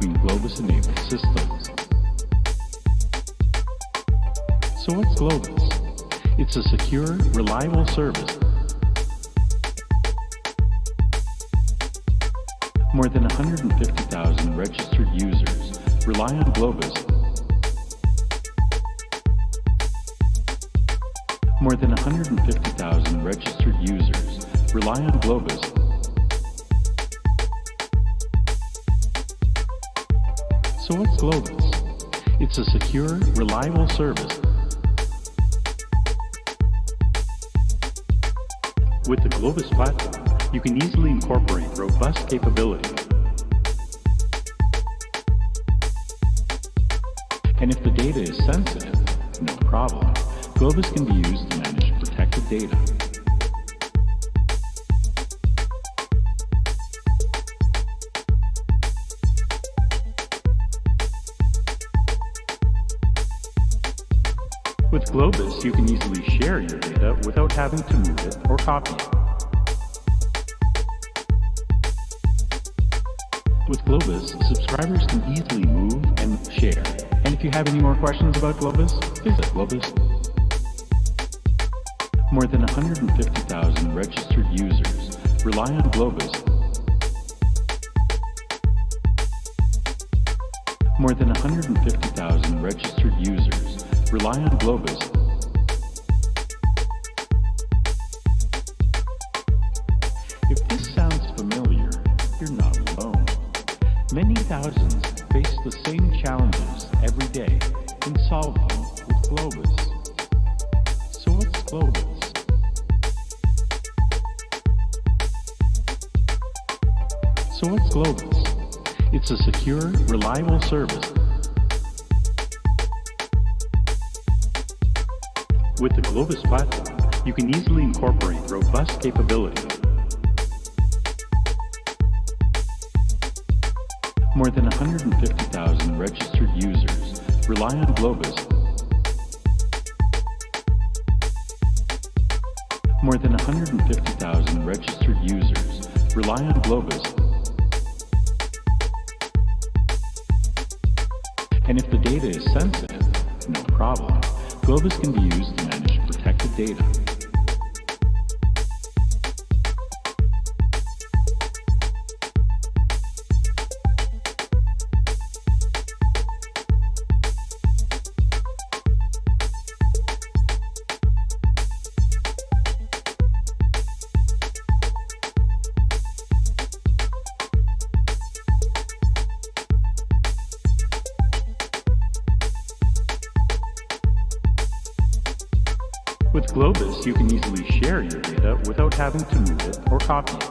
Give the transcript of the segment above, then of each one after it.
between Globus-enabled systems. So what's Globus? It's a secure, reliable service. More than 150,000 registered users rely on Globus. More than 150,000 registered users rely on Globus. So what's Globus? It's a secure, reliable service. With the Globus platform, you can easily incorporate robust capabilities. And if the data is sensitive, no problem. Globus can be used to manage protected data. With Globus, you can easily share your data without having to move it or copy it. With Globus, subscribers can easily move and share. And if you have any more questions about Globus, visit Globus. More than 150,000 registered users rely on Globus. More than 150,000 registered users rely on Globus. If this sounds familiar, you're not alone. Many thousands face the same challenges every day and solve them with Globus. So what's Globus? So what's Globus? It's a secure, reliable service. With the Globus platform, you can easily incorporate robust capabilities. More than 150,000 registered users rely on Globus. More than 150,000 registered users rely on Globus. And if the data is sensitive, no problem. Globus can be used to manage protected data. With Globus, you can easily share your data without having to move it or copy it.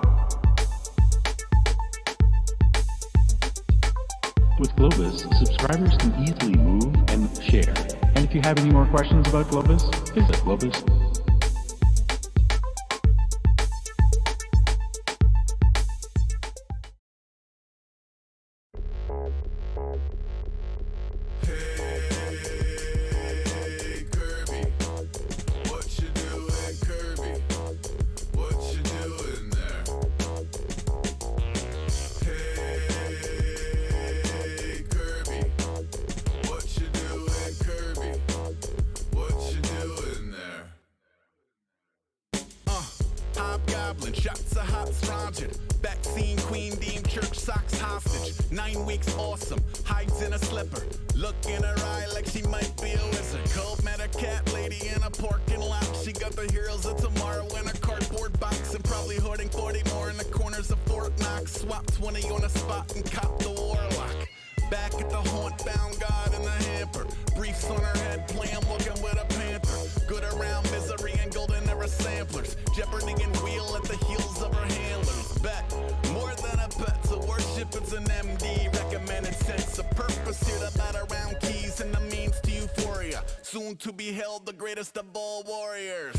With Globus, subscribers can easily move and share. And if you have any more questions about Globus, visit Globus. Shots of hops rounded. Vaccine queen deemed church socks hostage. 9 weeks awesome. Hides in a slipper. Look in her eye like she might be a wizard. Cold met a cat lady in a parking lot. She got the heroes of tomorrow in a cardboard box. And probably hoarding 40 more in the corners of Fort Knox. Swap 20 on a spot and cop the warlock. Back at the haunt, found God in the hamper. Briefs on her head, playing walking with a panther. Good around misery and golden era samplers. Jeopardy and wheel at the heels of her handlers. Bet, more than a pet to worship, it's an MD. Recommended sense of purpose here to bat around keys and the means to euphoria. Soon to be held the greatest of all warriors.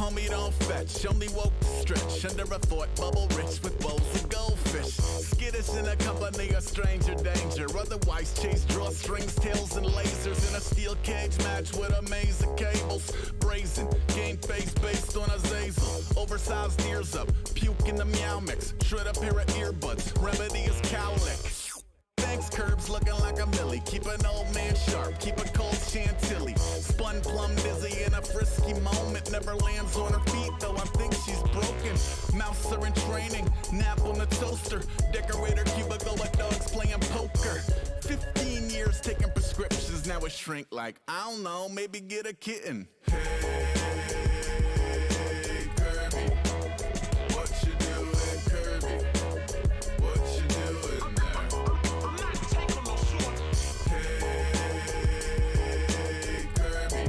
Homie don't fetch, only woke to stretch under a thought bubble rich with bowls of goldfish. Skittish in a company of stranger danger. Otherwise chase drawstrings, tails, and lasers in a steel cage match with a maze of cables. Brazen, game face based on a Zazel. Oversized ears up, puke in the meow mix. Shred a pair of earbuds, remedy is cowlick. Thanks, curbs looking like a millie. Keep an old man sharp, keep a cold chantilly. Spun plum dizzy in a frisky moment. Never lands on her feet, though I think she's broken. Mouse are in training, nap on the toaster. Decorator cubicle with dogs playing poker. 15 years taking prescriptions, now a shrink like, I don't know, maybe get a kitten. Hey, Kirby, what you doing, Kirby? What you doing there? I'm not taking no short. Hey, Kirby,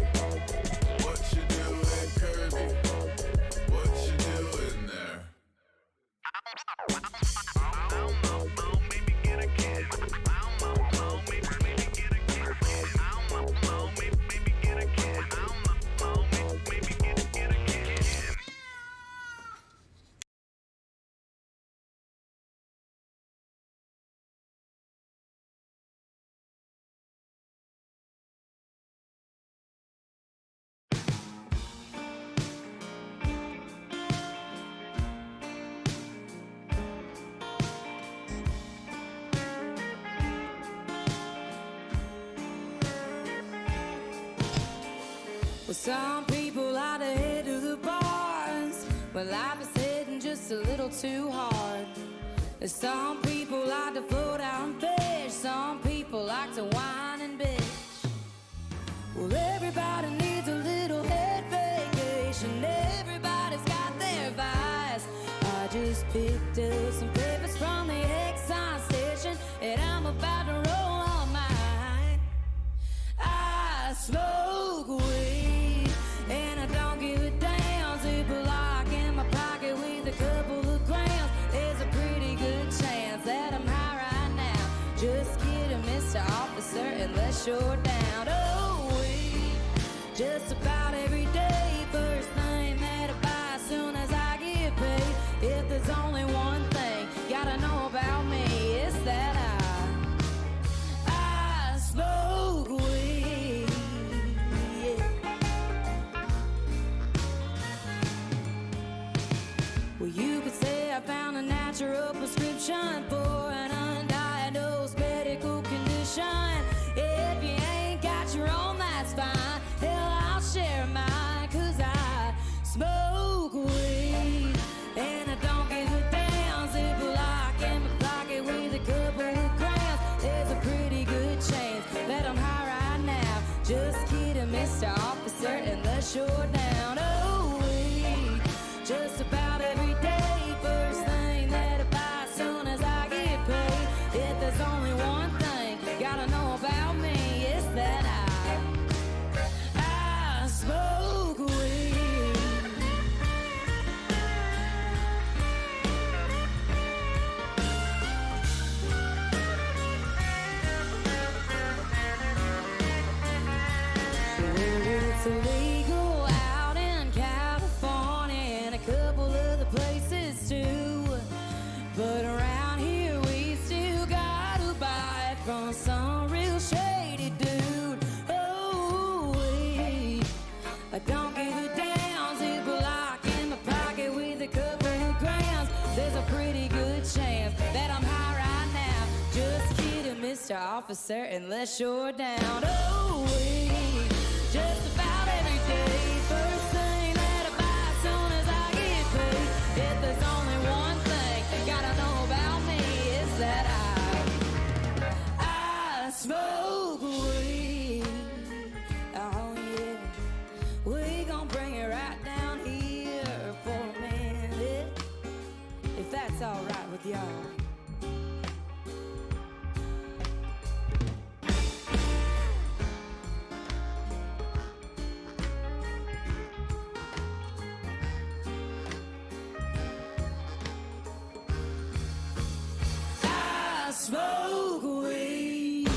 what you doing, Kirby? What you doing there? I don't know, maybe get a kid. I don't know, maybe get a kid. I don't know, maybe get a kid. I don't know, maybe get a kid. Well, some people like to head to the bars when life is hitting just a little too hard. And some people like to float out and fish. Some people like to whine and bitch. Well, everybody needs a little head vacation. Everybody's got their vice. I just picked up some papers from the Exxon station, and I'm about to roll on mine. I smoke weed, and I don't give a damn. Zip a lock in my pocket with a couple of grams. There's a pretty good chance that I'm high right now. Just kidding, Mr. Officer, unless you're down. Oh, weed, just about every day. First thing that I buy as soon as I get paid. If there's only one thing gotta know about me, it's that I smoke weed. Yeah. Well, you could say I found a natural prescription for an undiagnosed medical condition. If you ain't got your own, that's fine. Hell, I'll share mine, 'cause I smoke weed, and I don't give a damn. Zip a lock in my pocket with a couple of grams. There's a pretty good chance that I'm high right now. Just kidding, Mr. Officer, unless you're down. Oh, weed, just about every day. First thing that I buy as soon as I get paid. If there's only one thing gotta know about me, it's that I smoke weed. It's illegal out in California and a couple other places too. But around here we still gotta buy it from some real shady dude. Oh, wait, I don't give a damn. Zip a lock in my pocket with a couple of grams. There's a pretty good chance that I'm high right now. Just kidding, Mr. Officer, unless you're down. Oh, wait, just about every day. First thing that I buy as soon as I get paid. If there's only one thing gotta know about me, it's that I smoke weed. Oh yeah, we gon' bring it right down here for a minute, if that's all right with y'all. I smoke weed.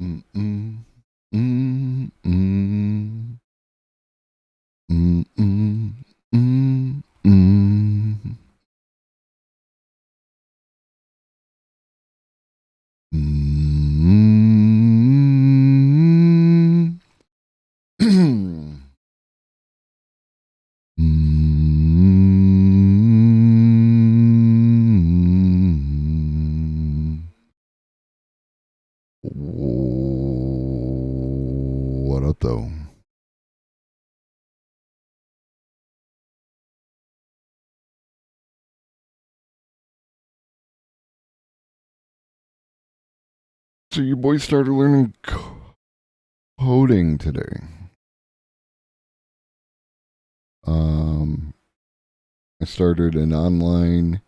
Mm-mm. Mm-mm. Mm-mm. Mm-mm. Mm-mm. Mm-mm. What up, though? So your boy started learning coding today. I started an online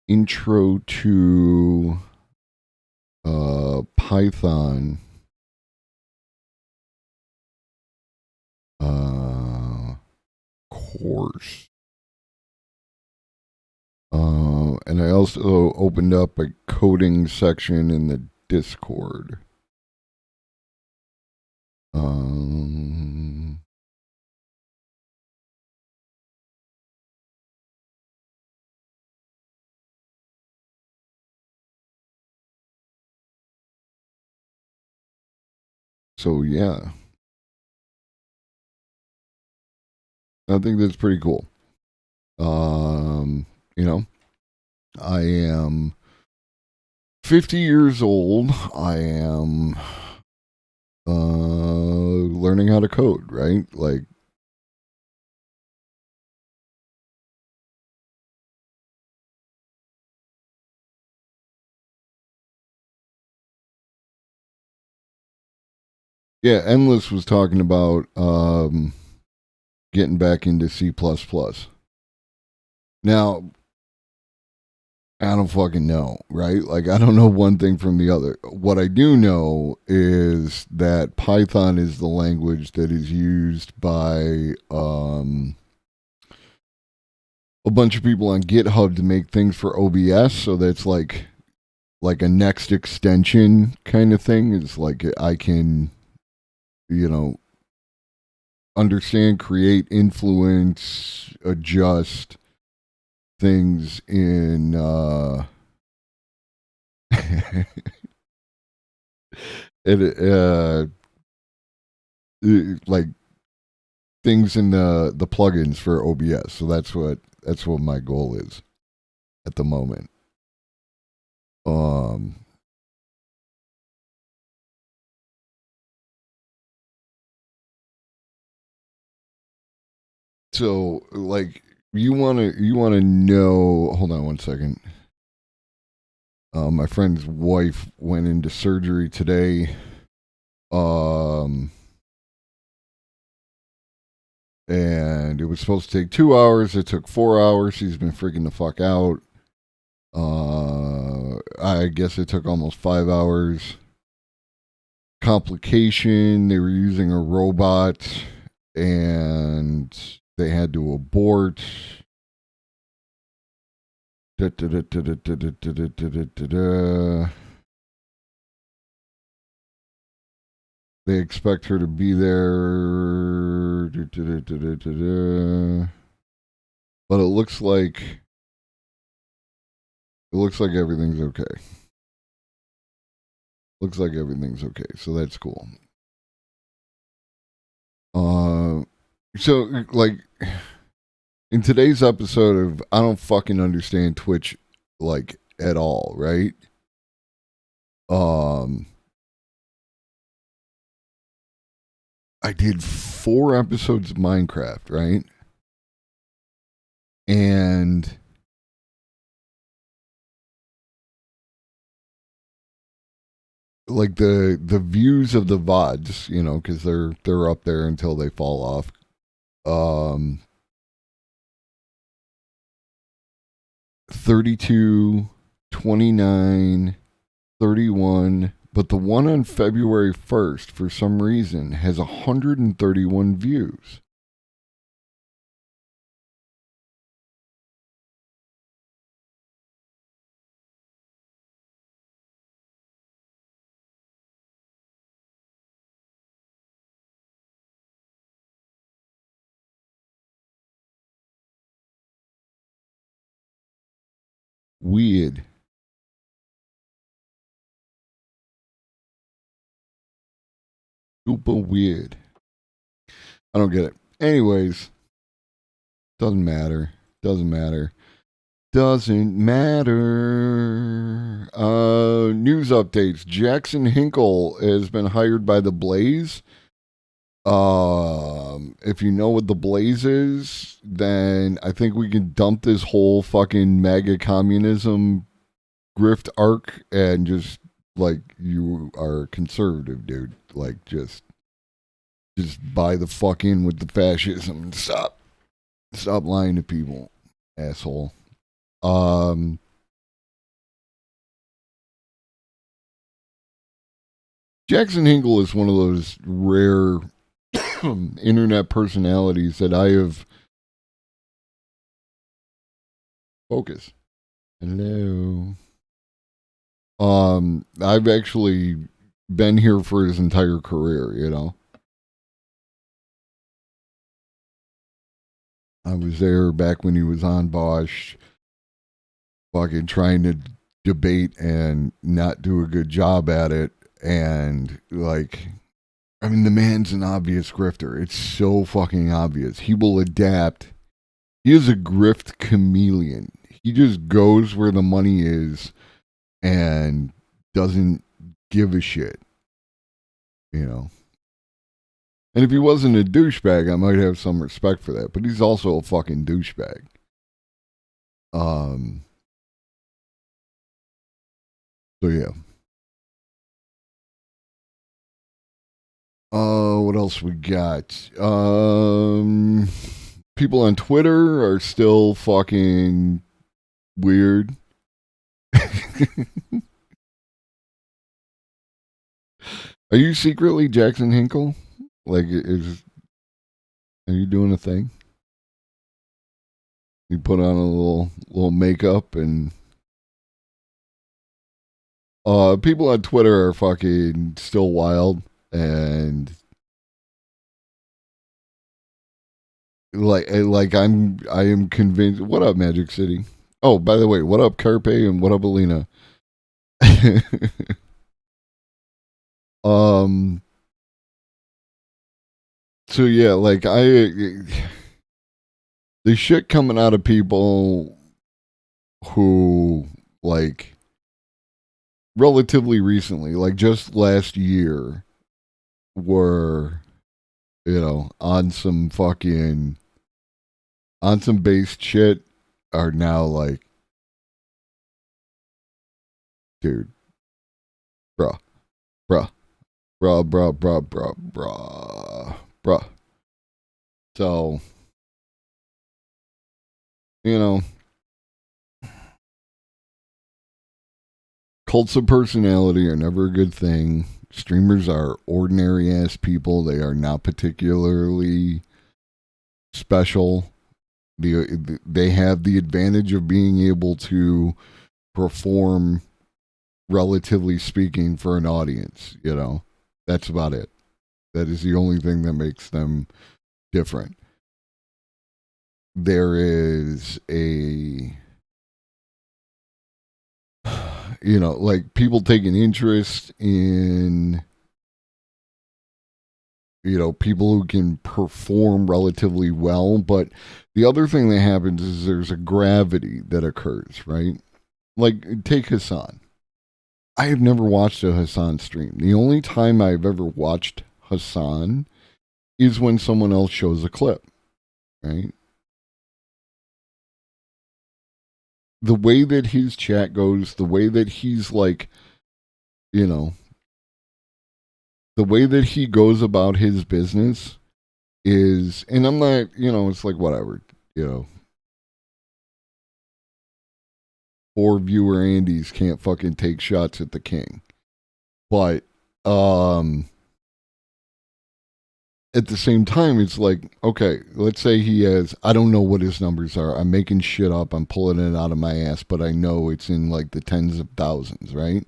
intro to Python course. And I also opened up a coding section in the Discord. So yeah, I think that's pretty cool. You know, I am 50 years old. I am learning how to code, right? Like, yeah, Endless was talking about getting back into C++. Now, I don't fucking know, right? Like, I don't know one thing from the other. What I do know is that Python is the language that is used by a bunch of people on GitHub to make things for OBS. So that's like a next extension kind of thing. It's like I can, understand, create, influence, adjust things in it like things in the plugins for OBS. So that's what my goal is at the moment. So like you wanna know, hold on one second. My friend's wife went into surgery today. And it was supposed to take 2 hours. It took 4 hours. She's been freaking the fuck out. I guess it took almost 5 hours. Complication. They were using a robot and they had to abort. Da, da, da, da, da, da, da, da, da, da, da. They expect her to be there. Da, da, da, da, da, da. But it looks like everything's okay. Looks like everything's okay, so that's cool. So like in today's episode of I don't fucking understand Twitch like at all, right? I did 4 episodes of Minecraft, right? And like the views of the VODs, because they're up there until they fall off. 32, 29, 31, but the one on February 1st, for some reason, has 131 views. Weird. Super weird. I don't get it. Anyways, doesn't matter. Doesn't matter. Doesn't matter. News updates. Jackson Hinkle has been hired by the Blaze. If you know what the Blaze is, then I think we can dump this whole fucking MAGA communism grift arc and just like you are conservative, dude. Like just buy the fuck in with the fascism and stop lying to people, asshole. Jackson Hinkle is one of those rare internet personalities that I have. Focus. Hello. I've actually been here for his entire career, you know. I was there back when he was on Bosch, fucking trying to debate and not do a good job at it. And, like, I mean, the man's an obvious grifter. It's so fucking obvious. He will adapt. He is a grift chameleon. He just goes where the money is and doesn't give a shit, you know. And if he wasn't a douchebag, I might have some respect for that. But he's also a fucking douchebag. So yeah. What else we got? People on Twitter are still fucking weird. Are you secretly Jackson Hinkle? Like, are you doing a thing? You put on a little makeup and people on Twitter are fucking still wild and like I am convinced. What up, Magic City? Oh, by the way, what up, Carpe, and what up, Alina? So yeah, like the shit coming out of people who, like, relatively recently, like just last year, were, you know, on some based shit, are now like, dude, bruh. So, you know, cults of personality are never a good thing. Streamers are ordinary ass people. They are not particularly special. They have the advantage of being able to perform, relatively speaking, for an audience, you know. That's about it. That is the only thing that makes them different. There is a, you know, like, people take an interest in, you know, people who can perform relatively well, but the other thing that happens is there's a gravity that occurs, right? Like, take Hassan. I have never watched a Hassan stream. The only time I've ever watched Hassan is when someone else shows a clip, right? The way that his chat goes, the way that he's like, you know, the way that he goes about his business is, and I'm not, you know, it's like, whatever, you know. 4 viewer Andys can't fucking take shots at the king. But, at the same time, it's like, okay, let's say he has, I don't know what his numbers are. I'm making shit up. I'm pulling it out of my ass, but I know it's in like the tens of thousands, right?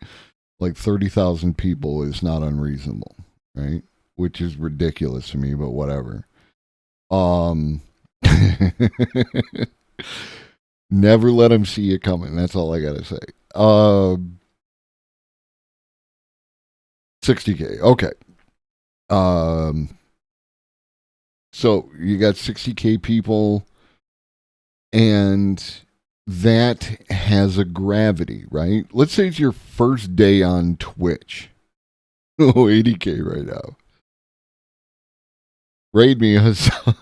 Like 30,000 people is not unreasonable, right? Which is ridiculous to me, but whatever. Never let them see you coming. That's all I gotta say. 60K. Okay. So you got 60K people, and that has a gravity, right? Let's say it's your first day on Twitch. Oh, 80K right now. Raid me, Hassan.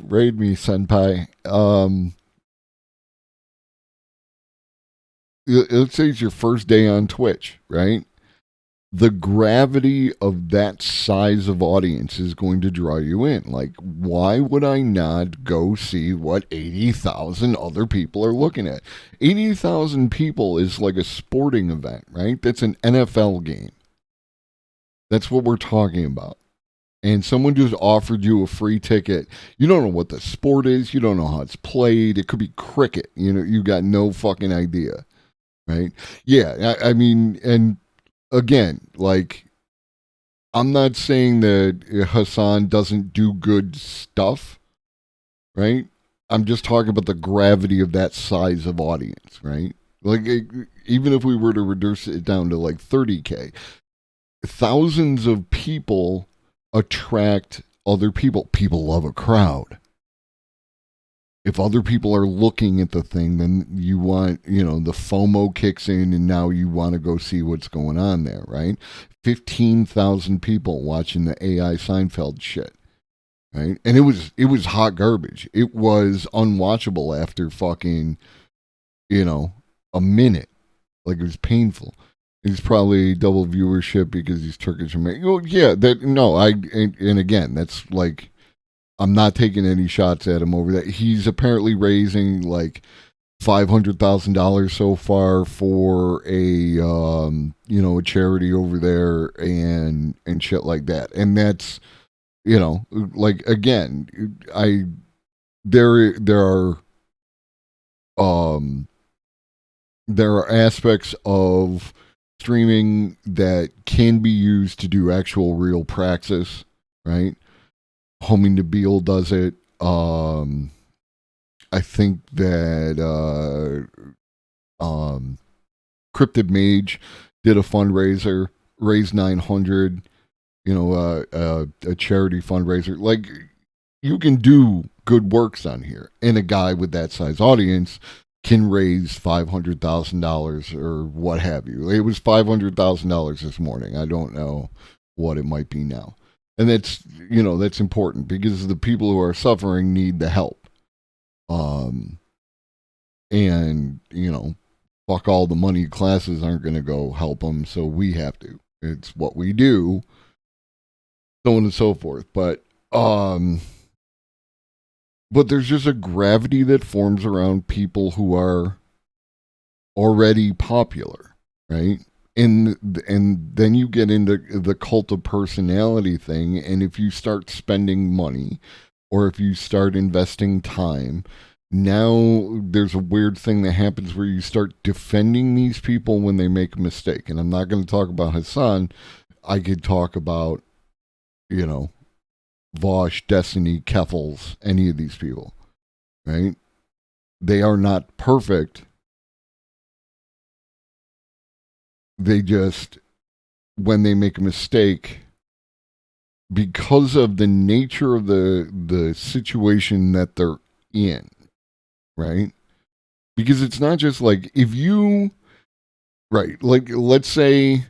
Raid me, senpai. Let's say it's your first day on Twitch, right? The gravity of that size of audience is going to draw you in. Like, why would I not go see what 80,000 other people are looking at? 80,000 people is like a sporting event, right? That's an NFL game. That's what we're talking about. And someone just offered you a free ticket. You don't know what the sport is. You don't know how it's played. It could be cricket. You know, you got no fucking idea, right? Yeah, I mean, and again, like, I'm not saying that Hassan doesn't do good stuff, right? I'm just talking about the gravity of that size of audience, right? Like, even if we were to reduce it down to like 30K, thousands of people attract other people. People love a crowd. If other people are looking at the thing, then you want, the FOMO kicks in, and now you want to go see what's going on there, right? 15,000 people watching the AI Seinfeld shit, right? And it was hot garbage. It was unwatchable after fucking, a minute. Like, it was painful. He's probably double viewership because he's Turkish American. Well, yeah, and again, that's like, I'm not taking any shots at him over that. He's apparently raising like $500,000 so far for a a charity over there and shit like that. And that's, like, again, there are aspects of streaming that can be used to do actual real praxis, right? Homing Nabil does it. I think that Cryptid Mage did a fundraiser, raised 900, a charity fundraiser. Like, you can do good works on here, and a guy with that size audience can raise $500,000 or what have you. It was $500,000 this morning. I don't know what it might be now. And that's, that's important because the people who are suffering need the help. And, fuck all the money, classes aren't going to go help them, so we have to. It's what we do, so on and so forth. But there's just a gravity that forms around people who are already popular, right? And then you get into the cult of personality thing, and if you start spending money or if you start investing time, now there's a weird thing that happens where you start defending these people when they make a mistake. And I'm not going to talk about Hassan. I could talk about, Vosh, Destiny, Keffels, any of these people, right? They are not perfect. They just, when they make a mistake, because of the nature of the situation that they're in, right? Because it's not just like, if you, right, like, let's say,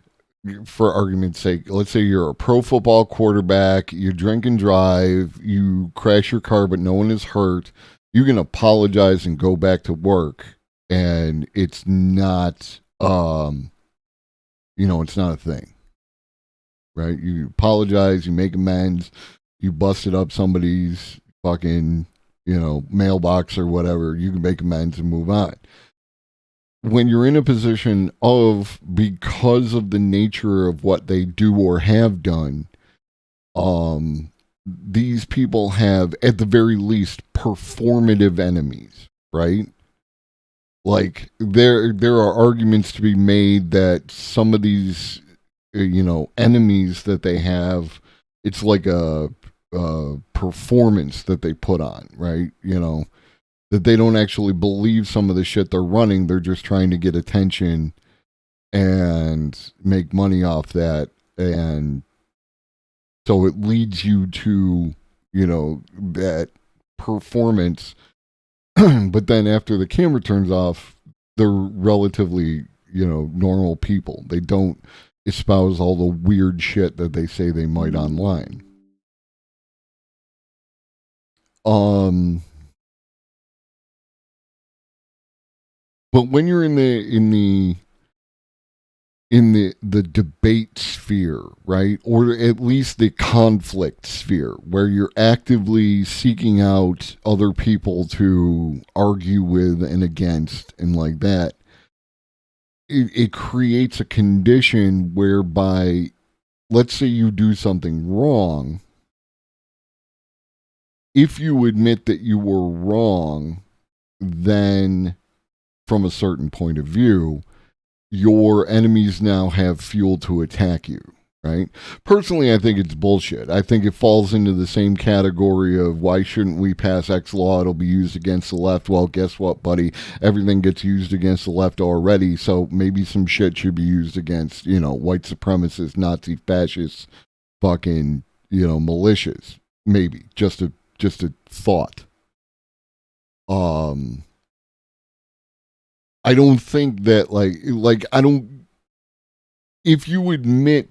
for argument's sake, let's say you're a pro football quarterback, you drink and drive, you crash your car, but no one is hurt. You can apologize and go back to work, and it's not, it's not a thing, right? You apologize, you make amends, you busted up somebody's fucking, mailbox or whatever, you can make amends and move on. When you're in a position of, because of the nature of what they do or have done, these people have, at the very least, performative enemies, right? Like, there are arguments to be made that some of these, enemies that they have, it's like a performance that they put on, right? that they don't actually believe some of the shit they're running. They're just trying to get attention and make money off that. And so it leads you to, that performance. But then after the camera turns off, they're relatively, normal people. They don't espouse all the weird shit that they say they might online. But when you're in the debate sphere, right? Or at least the conflict sphere, where you're actively seeking out other people to argue with and against and like that, it creates a condition whereby, let's say you do something wrong. If you admit that you were wrong, then from a certain point of view, your enemies now have fuel to attack you, right? Personally, I think it's bullshit. I think it falls into the same category of, why shouldn't we pass X law? It'll be used against the left. Well, guess what, buddy? Everything gets used against the left already, so maybe some shit should be used against, white supremacists, Nazi fascists, fucking, militias. Maybe. Just a thought. I don't think that, if you admit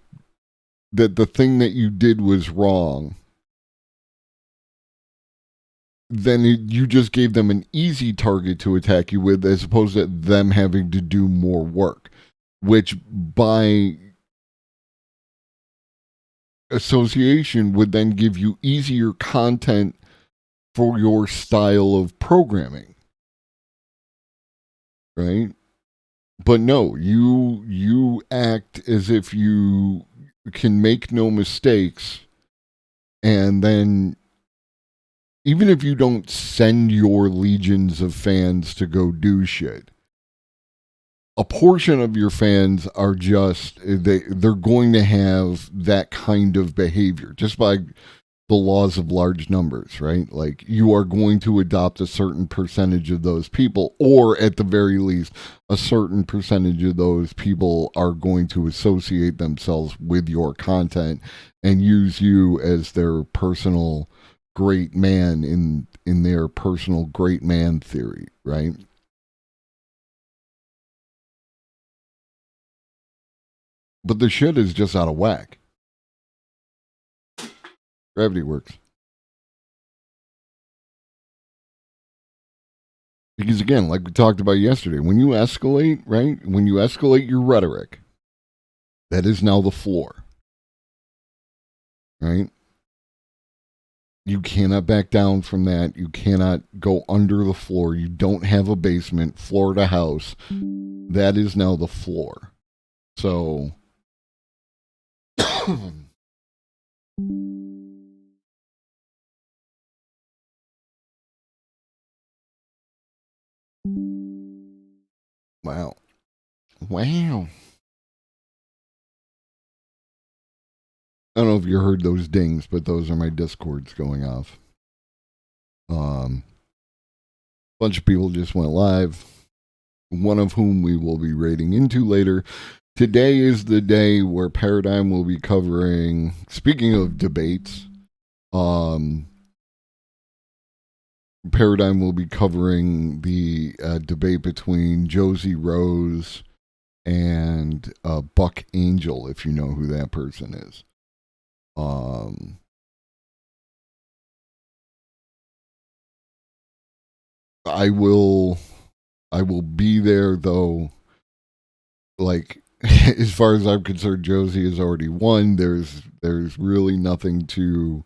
that the thing that you did was wrong, then you just gave them an easy target to attack you with, as opposed to them having to do more work, which by association would then give you easier content for your style of programming. Right? But no, you act as if you can make no mistakes, and then even if you don't send your legions of fans to go do shit, a portion of your fans are just, they're going to have that kind of behavior just by the laws of large numbers, right? Like, you are going to adopt a certain percentage of those people, or at the very least, a certain percentage of those people are going to associate themselves with your content and use you as their personal great man in their personal great man theory, right? But the shit is just out of whack. Gravity works. Because again, like we talked about yesterday, when you escalate, right? When you escalate your rhetoric, that is now the floor. Right? You cannot back down from that. You cannot go under the floor. You don't have a basement, floor to house. That is now the floor. So Wow. I don't know if you heard those dings, but those are my Discords going off. Bunch of people just went live, one of whom we will be raiding into later. Today is the day where Paradigm will be covering, speaking of debates, Paradigm will be covering the debate between Josie Rose and Buck Angel, if you know who that person is. I will be there, though. Like, as far as I'm concerned, Josie has already won. There's really nothing to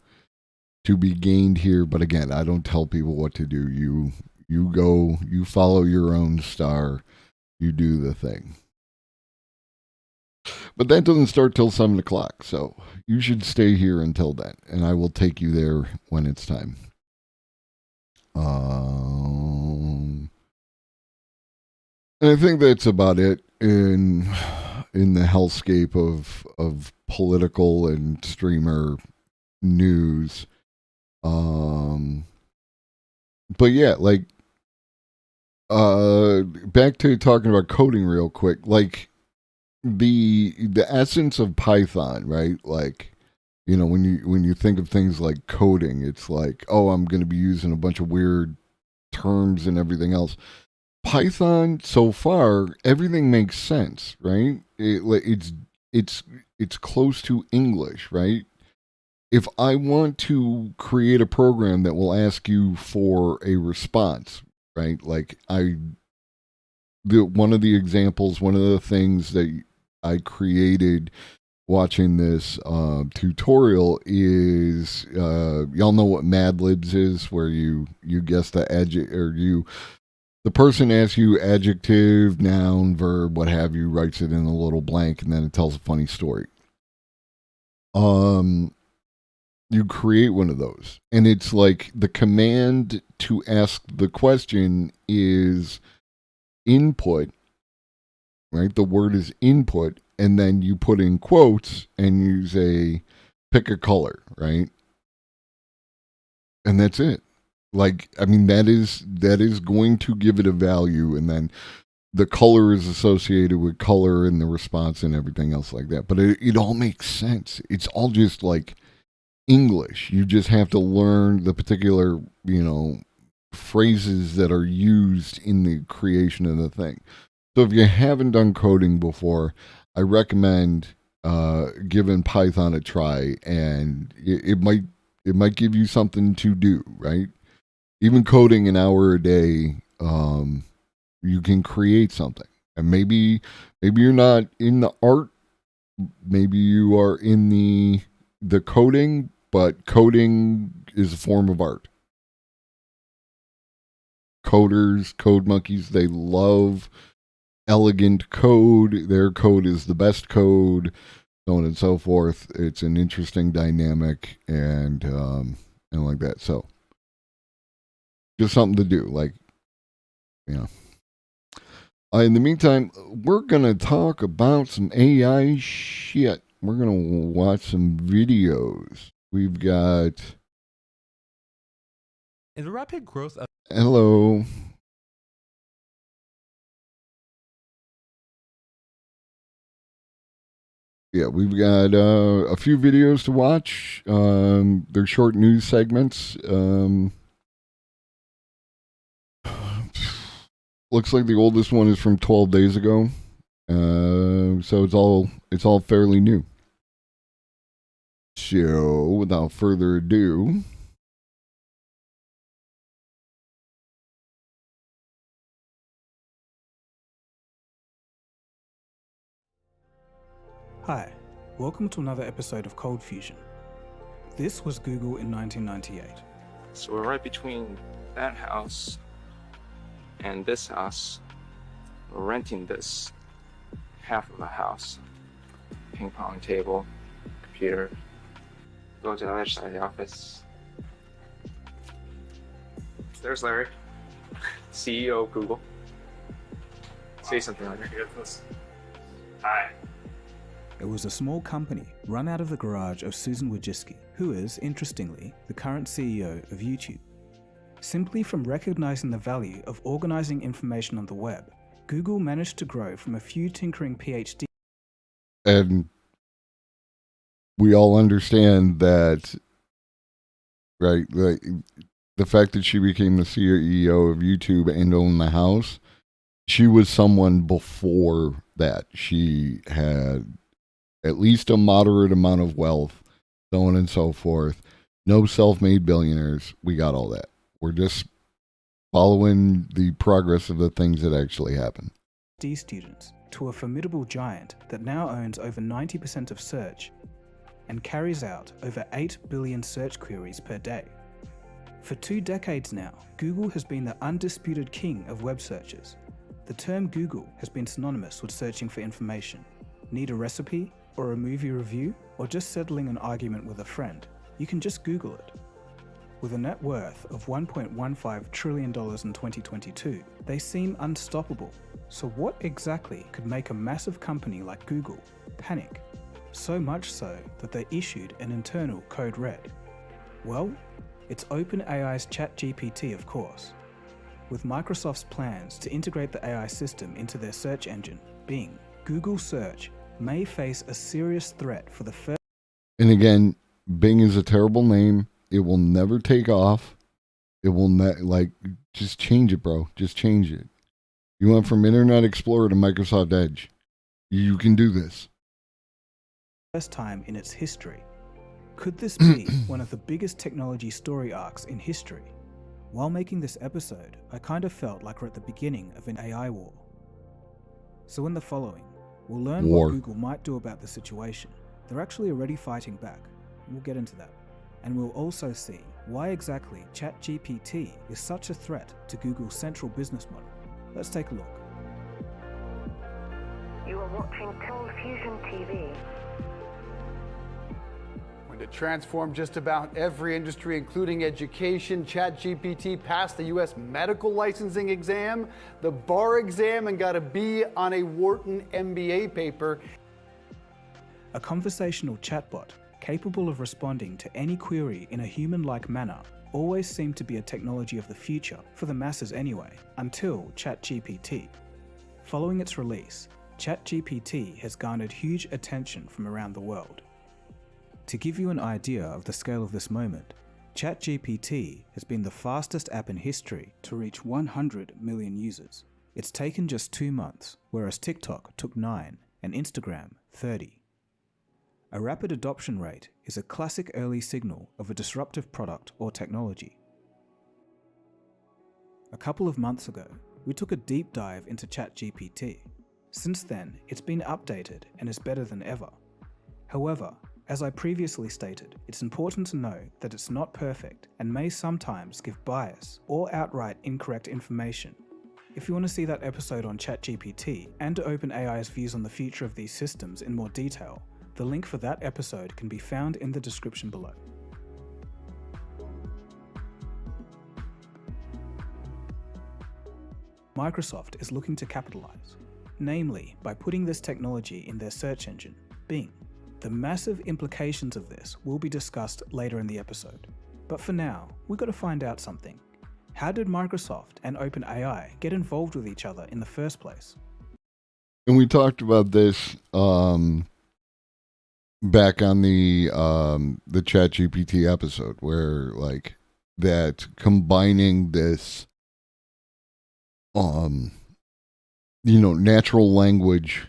be gained here. But again, I don't tell people what to do. You go, you follow your own star, you do the thing. But that doesn't start till 7 o'clock, so you should stay here until then, and I will take you there when it's time. And I think that's about it in the hellscape of political and streamer news. But yeah, like, Back to talking about coding real quick. Like the essence of Python, right? Like, you know, when you think of things like coding, it's like, oh, I'm going to be using a bunch of weird terms and everything else. Python, so far, everything makes sense, right? It's close to English, right? If I want to create a program that will ask you for a response, right? Like one of the examples, one of the things that I created watching this tutorial is y'all know what Mad Libs is, where you guess the adjective, or the person asks you adjective, noun, verb, what have you, writes it in a little blank, and then it tells a funny story. You create one of those, and it's like the command to ask the question is input, right? The word is input, and then you put in quotes and you say pick a color, right? And that's it. Like, I mean, that is going to give it a value, and then the color is associated with color and the response and everything else like that. But it all makes sense. It's all just like English. You just have to learn the particular, you know, phrases that are used in the creation of the thing. So if you haven't done coding before, I recommend giving Python a try, and it might give you something to do, right? Even coding an hour a day, you can create something. And maybe you're not in the art, maybe you are in the coding, but coding is a form of art. Coders, code monkeys, they love elegant code. Their code is the best code, so on and so forth. It's an interesting dynamic and like that. So just something to do, like, you know. In the meantime, we're gonna talk about some AI shit. We're gonna watch some videos. We've got in the rapid growth of hello. Yeah, we've got a few videos to watch. They're short news segments. Looks like the oldest one is from 12 days ago. So it's all fairly new. So without further ado, hi, welcome to another episode of Cold Fusion. This was Google in 1998. So we're right between that house and this house. We're renting this half of a house. Ping pong table, computer. Go to the other side of the office. There's Larry, CEO of Google. Say something, Larry. Hi. It was a small company run out of the garage of Susan Wojcicki, who is, interestingly, the current CEO of YouTube. Simply from recognizing the value of organizing information on the web, Google managed to grow from a few tinkering PhDs. And we all understand that, right? Like, the fact that she became the CEO of YouTube and owned the house, she was someone before that. She had at least a moderate amount of wealth, so on and so forth. No self-made billionaires. We got all that. We're just following the progress of the things that actually happen. Students to a formidable giant that now owns over 90% of search and carries out over 8 billion search queries per day. For 2 decades now, Google has been the undisputed king of web searches. The term Google has been synonymous with searching for information. Need a recipe or a movie review, or just settling an argument with a friend? You can just Google it. With a net worth of $1.15 trillion in 2022, they seem unstoppable. So what exactly could make a massive company like Google panic? So much so that they issued an internal code red. Well, it's OpenAI's ChatGPT, of course. With Microsoft's plans to integrate the AI system into their search engine, Bing, Google Search may face a serious threat for the first. And again, Bing is a terrible name. It will never take off. It will not, just change it, bro. Just change it. You went from Internet Explorer to Microsoft Edge. You can do this. First time in its history. Could this be one of the biggest technology story arcs in history? While making this episode, I kind of felt like we're at the beginning of an AI war. So in the following, we'll learn what Google might do about the situation. They're actually already fighting back. We'll get into that. And we'll also see why exactly ChatGPT is such a threat to Google's central business model. Let's take a look. You are watching Cold Fusion TV. To transform just about every industry, including education, ChatGPT passed the U.S. medical licensing exam, the bar exam, and got a B on a Wharton MBA paper. A conversational chatbot capable of responding to any query in a human-like manner always seemed to be a technology of the future, for the masses anyway, until ChatGPT. Following its release, ChatGPT has garnered huge attention from around the world. To give you an idea of the scale of this moment, ChatGPT has been the fastest app in history to reach 100 million users. It's taken just 2 months, whereas TikTok took 9 and Instagram 30. A rapid adoption rate is a classic early signal of a disruptive product or technology. A couple of months ago, we took a deep dive into ChatGPT. Since then, it's been updated and is better than ever. However, as I previously stated, it's important to know that it's not perfect and may sometimes give bias or outright incorrect information. If you want to see that episode on ChatGPT and OpenAI's views on the future of these systems in more detail, the link for that episode can be found in the description below. Microsoft is looking to capitalize, namely by putting this technology in their search engine, Bing. The massive implications of this will be discussed later in the episode. But for now, we've got to find out something. How did Microsoft and OpenAI get involved with each other in the first place? And we talked about this back on the ChatGPT episode, where that combining this natural language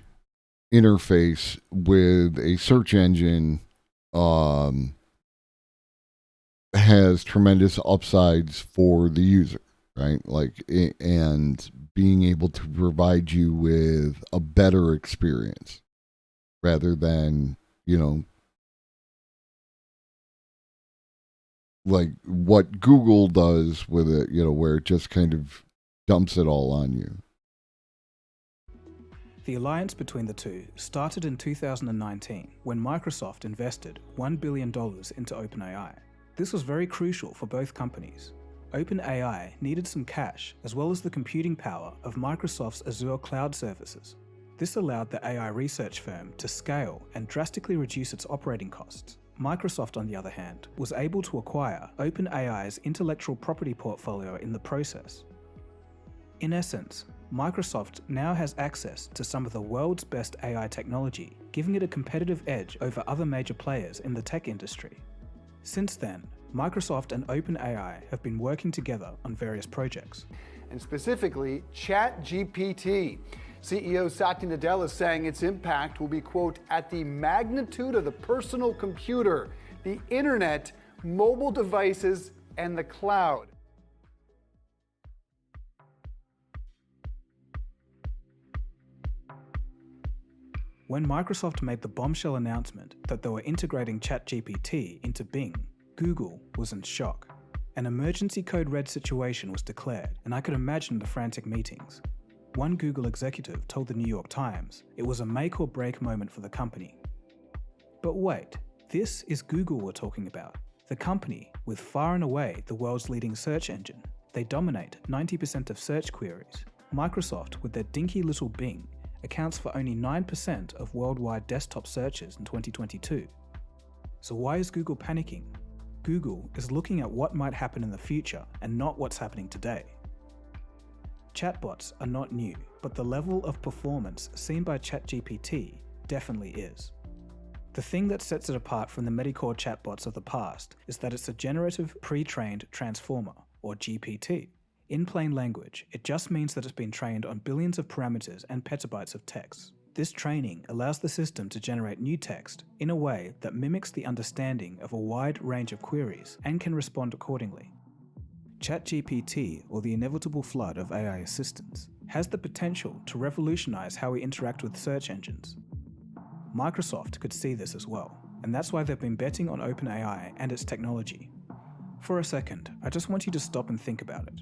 interface with a search engine has tremendous upsides for the user, right? And being able to provide you with a better experience rather than, what Google does with it, where it just kind of dumps it all on you. The alliance between the two started in 2019 when Microsoft invested $1 billion into OpenAI. This was very crucial for both companies. OpenAI needed some cash as well as the computing power of Microsoft's Azure cloud services. This allowed the AI research firm to scale and drastically reduce its operating costs. Microsoft, on the other hand, was able to acquire OpenAI's intellectual property portfolio in the process. In essence, Microsoft now has access to some of the world's best AI technology, giving it a competitive edge over other major players in the tech industry. Since then, Microsoft and OpenAI have been working together on various projects. And specifically, ChatGPT. CEO Satya Nadella is saying its impact will be, quote, at the magnitude of the personal computer, the internet, mobile devices, and the cloud. When Microsoft made the bombshell announcement that they were integrating ChatGPT into Bing, Google was in shock. An emergency code red situation was declared, and I could imagine the frantic meetings. One Google executive told the New York Times it was a make or break moment for the company. But wait, this is Google we're talking about. The company with far and away the world's leading search engine. They dominate 90% of search queries. Microsoft, with their dinky little Bing, accounts for only 9% of worldwide desktop searches in 2022. So why is Google panicking? Google is looking at what might happen in the future and not what's happening today. Chatbots are not new, but the level of performance seen by ChatGPT definitely is. The thing that sets it apart from the Medicore chatbots of the past is that it's a generative pre-trained transformer, or GPT. In plain language, it just means that it's been trained on billions of parameters and petabytes of text. This training allows the system to generate new text in a way that mimics the understanding of a wide range of queries and can respond accordingly. ChatGPT, or the inevitable flood of AI assistants, has the potential to revolutionize how we interact with search engines. Microsoft could see this as well, and that's why they've been betting on OpenAI and its technology. For a second, I just want you to stop and think about it.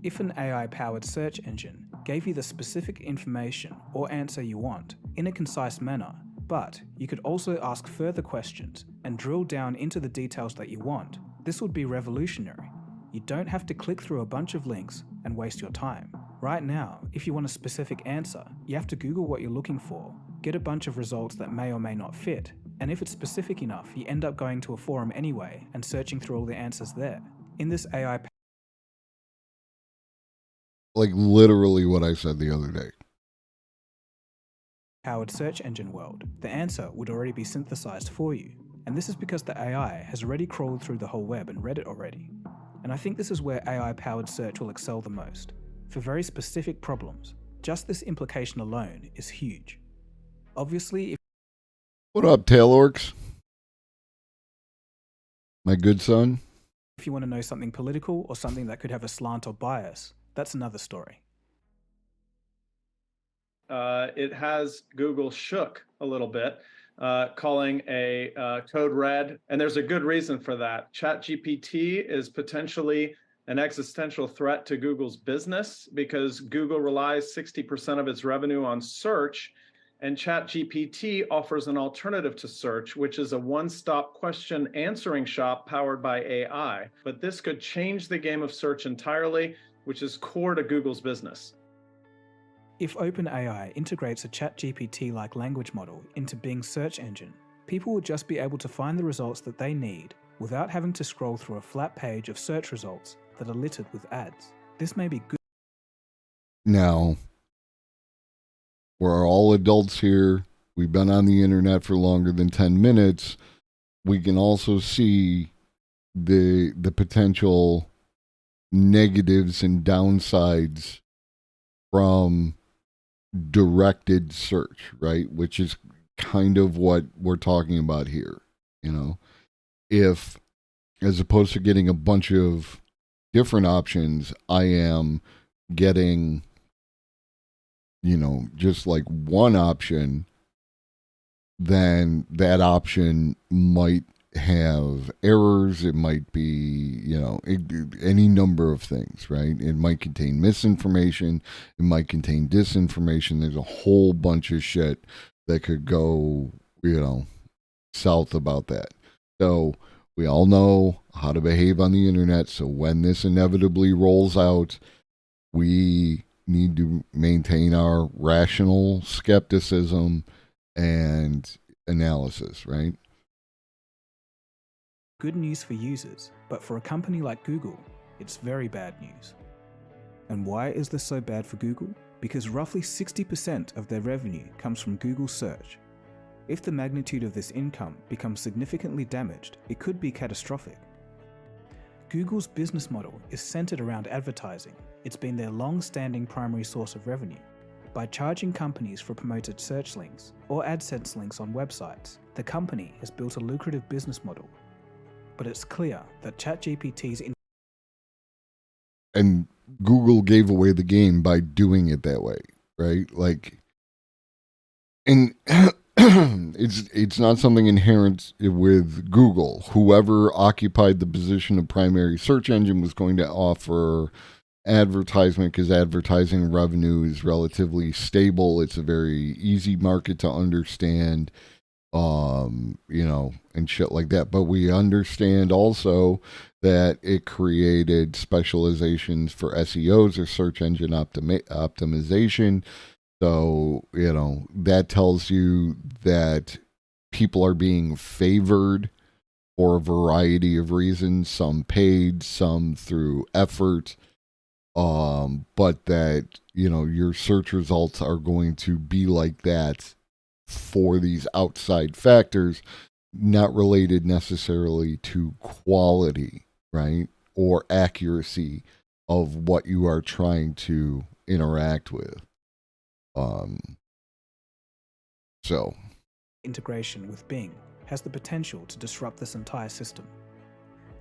If an AI-powered search engine gave you the specific information or answer you want in a concise manner, but you could also ask further questions and drill down into the details that you want, this would be revolutionary. You don't have to click through a bunch of links and waste your time. Right now, if you want a specific answer, you have to Google what you're looking for, get a bunch of results that may or may not fit, and if it's specific enough, you end up going to a forum anyway and searching through all the answers there. In this AI... Like literally what I said the other day. Powered search engine world, the answer would already be synthesized for you. And this is because the AI has already crawled through the whole web and read it already. And I think this is where AI-powered search will excel the most. For very specific problems, just this implication alone is huge. Obviously, if... What up, Tailorks? My good son? If you want to know something political or something that could have a slant or bias, that's another story. It has Google shook a little bit, calling a code red, and there's a good reason for that. ChatGPT is potentially an existential threat to Google's business because Google relies 60% of its revenue on search, and ChatGPT offers an alternative to search, which is a one-stop question answering shop powered by AI. But this could change the game of search entirely, which is core to Google's business. If OpenAI integrates a ChatGPT-like language model into Bing's search engine, people will just be able to find the results that they need without having to scroll through a flat page of search results that are littered with ads. This may be good. Now, we're all adults here. We've been on the internet for longer than 10 minutes. We can also see the potential negatives and downsides from directed search, right? Which is kind of what we're talking about here. You know, if as opposed to getting a bunch of different options, I am getting, you know, just like one option, then that option might have errors. It might be, you know, any number of things, right? It might contain misinformation. It might contain disinformation. There's a whole bunch of shit that could go, you know, south about that. So we all know how to behave on the internet. So when this inevitably rolls out, we need to maintain our rational skepticism and analysis, right? Good news for users, but for a company like Google, it's very bad news. And why is this so bad for Google? Because roughly 60% of their revenue comes from Google search. If the magnitude of this income becomes significantly damaged, it could be catastrophic. Google's business model is centered around advertising. It's been their long-standing primary source of revenue. By charging companies for promoted search links or AdSense links on websites, the company has built a lucrative business model. But it's clear that ChatGPT's and Google gave away the game by doing it that way, right? Like, and it's not something inherent with Google. Whoever occupied the position of primary search engine was going to offer advertisement because advertising revenue is relatively stable. It's a very easy market to understand. You know, and shit like that. But we understand also that it created specializations for SEOs or search engine optimization. So, you know, that tells you that people are being favored for a variety of reasons, some paid, some through effort. but that, your search results are going to be like that for these outside factors, not related necessarily to quality, right? Or accuracy of what you are trying to interact with. So integration with Bing has the potential to disrupt this entire system.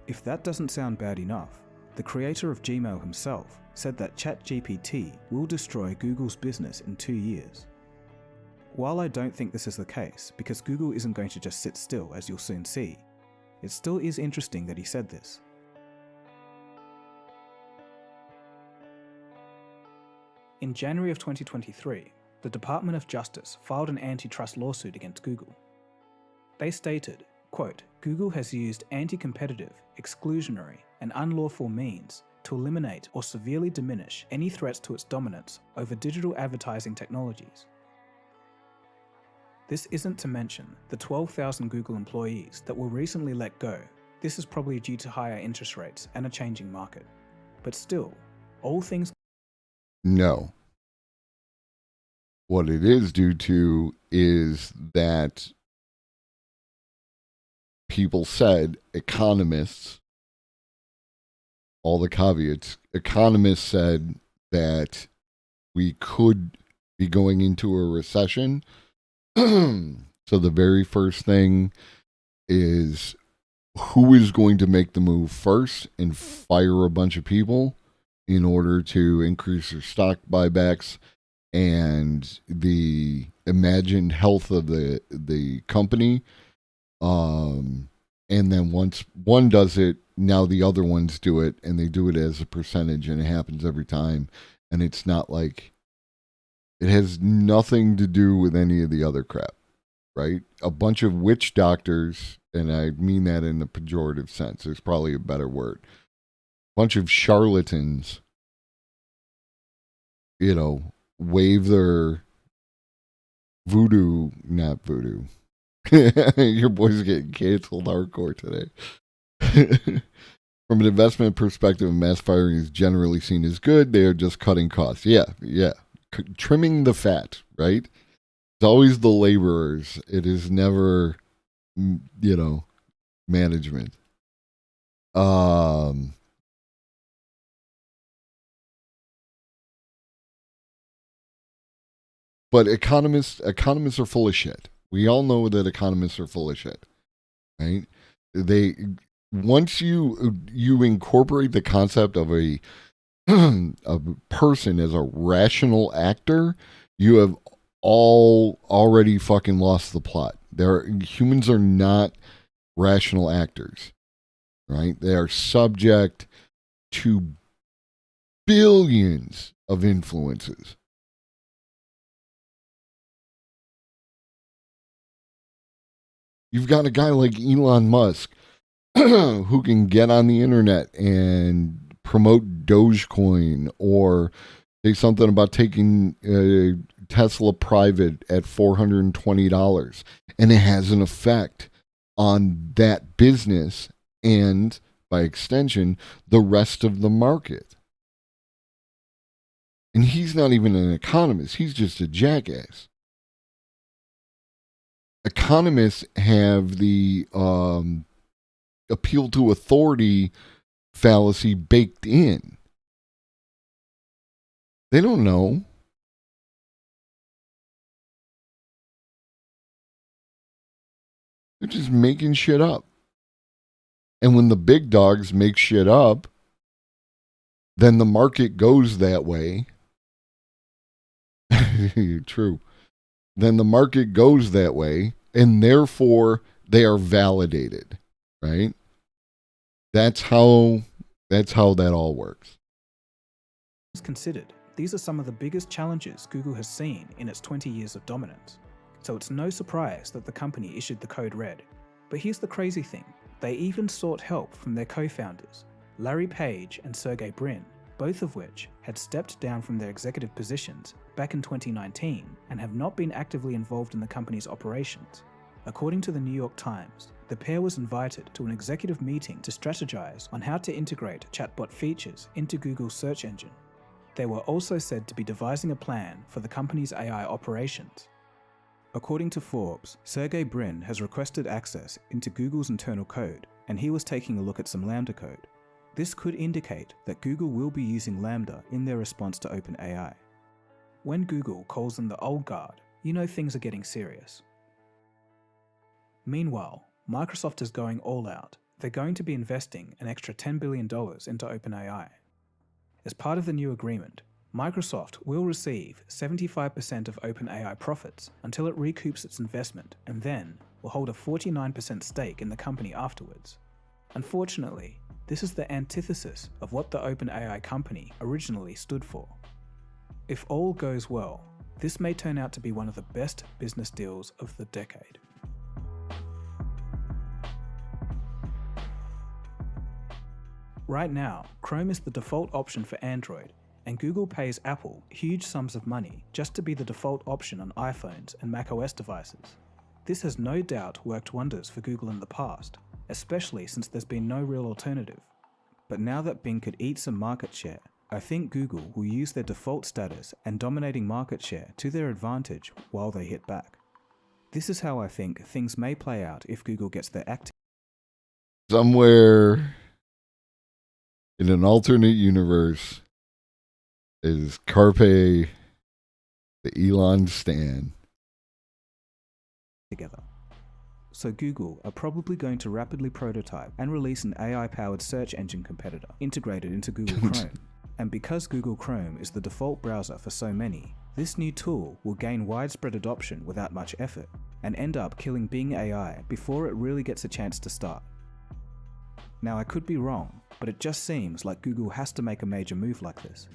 If that doesn't sound bad enough, the creator of Gmail himself said that ChatGPT will destroy Google's business in 2 years. While I don't think this is the case, because Google isn't going to just sit still, as you'll soon see, it still is interesting that he said this. In January of 2023, the Department of Justice filed an antitrust lawsuit against Google. They stated, quote, Google has used anti-competitive, exclusionary, and unlawful means to eliminate or severely diminish any threats to its dominance over digital advertising technologies. This isn't to mention the 12,000 Google employees that were recently let go. This is probably due to higher interest rates and a changing market. But still, all things... No. What it is due to is that people said, economists, all the caveats, economists said that we could be going into a recession. So the very first thing is, who is going to make the move first and fire a bunch of people in order to increase their stock buybacks and the imagined health of the company. And then once one does it, now the other ones do it, and they do it as a percentage, and it happens every time. And it's not like, it has nothing to do with any of the other crap, right? A bunch of witch doctors, and I mean that in a pejorative sense, there's probably a better word. A bunch of charlatans, wave their not voodoo. Your boy's getting canceled hardcore today. From an investment perspective, mass firing is generally seen as good. They are just cutting costs. Yeah. Trimming the fat, right? It's always the laborers. It is never, management. But economists are full of shit. We all know that economists are full of shit, right? Once you incorporate the concept of a person as a rational actor, you have already fucking lost the plot. Humans are not rational actors, right? They are subject to billions of influences. You've got a guy like Elon Musk who can get on the internet and promote Dogecoin or say something about taking Tesla private at $420. And it has an effect on that business and, by extension, the rest of the market. And he's not even an economist. He's just a jackass. Economists have the appeal to authority fallacy baked in. They don't know. They're just making shit up. And when the big dogs make shit up, then the market goes that way. True. Then the market goes that way, and therefore they are validated, right? That's how that all works. Considered, these are some of the biggest challenges Google has seen in its 20 years of dominance. So it's no surprise that the company issued the code red. But here's the crazy thing. They even sought help from their co-founders, Larry Page and Sergey Brin, both of which had stepped down from their executive positions back in 2019 and have not been actively involved in the company's operations. According to the New York Times, the pair was invited to an executive meeting to strategize on how to integrate chatbot features into Google's search engine. They were also said to be devising a plan for the company's AI operations. According to Forbes, Sergey Brin has requested access into Google's internal code, and he was taking a look at some Lambda code. This could indicate that Google will be using Lambda in their response to OpenAI. When Google calls them the old guard, you know things are getting serious. Meanwhile, Microsoft is going all out. They're going to be investing an extra $10 billion into OpenAI. As part of the new agreement, Microsoft will receive 75% of OpenAI profits until it recoups its investment, and then will hold a 49% stake in the company afterwards. Unfortunately, this is the antithesis of what the OpenAI company originally stood for. If all goes well, this may turn out to be one of the best business deals of the decade. Right now, Chrome is the default option for Android, and Google pays Apple huge sums of money just to be the default option on iPhones and macOS devices. This has no doubt worked wonders for Google in the past, especially since there's been no real alternative. But now that Bing could eat some market share, I think Google will use their default status and dominating market share to their advantage while they hit back. This is how I think things may play out if Google gets their act. Somewhere in an alternate universe is Carpe, the Elon Stan, together. So Google are probably going to rapidly prototype and release an AI-powered search engine competitor integrated into Google Chrome. And because Google Chrome is the default browser for so many, this new tool will gain widespread adoption without much effort and end up killing Bing AI before it really gets a chance to start. Now I could be wrong, but it just seems like Google has to make a major move like this.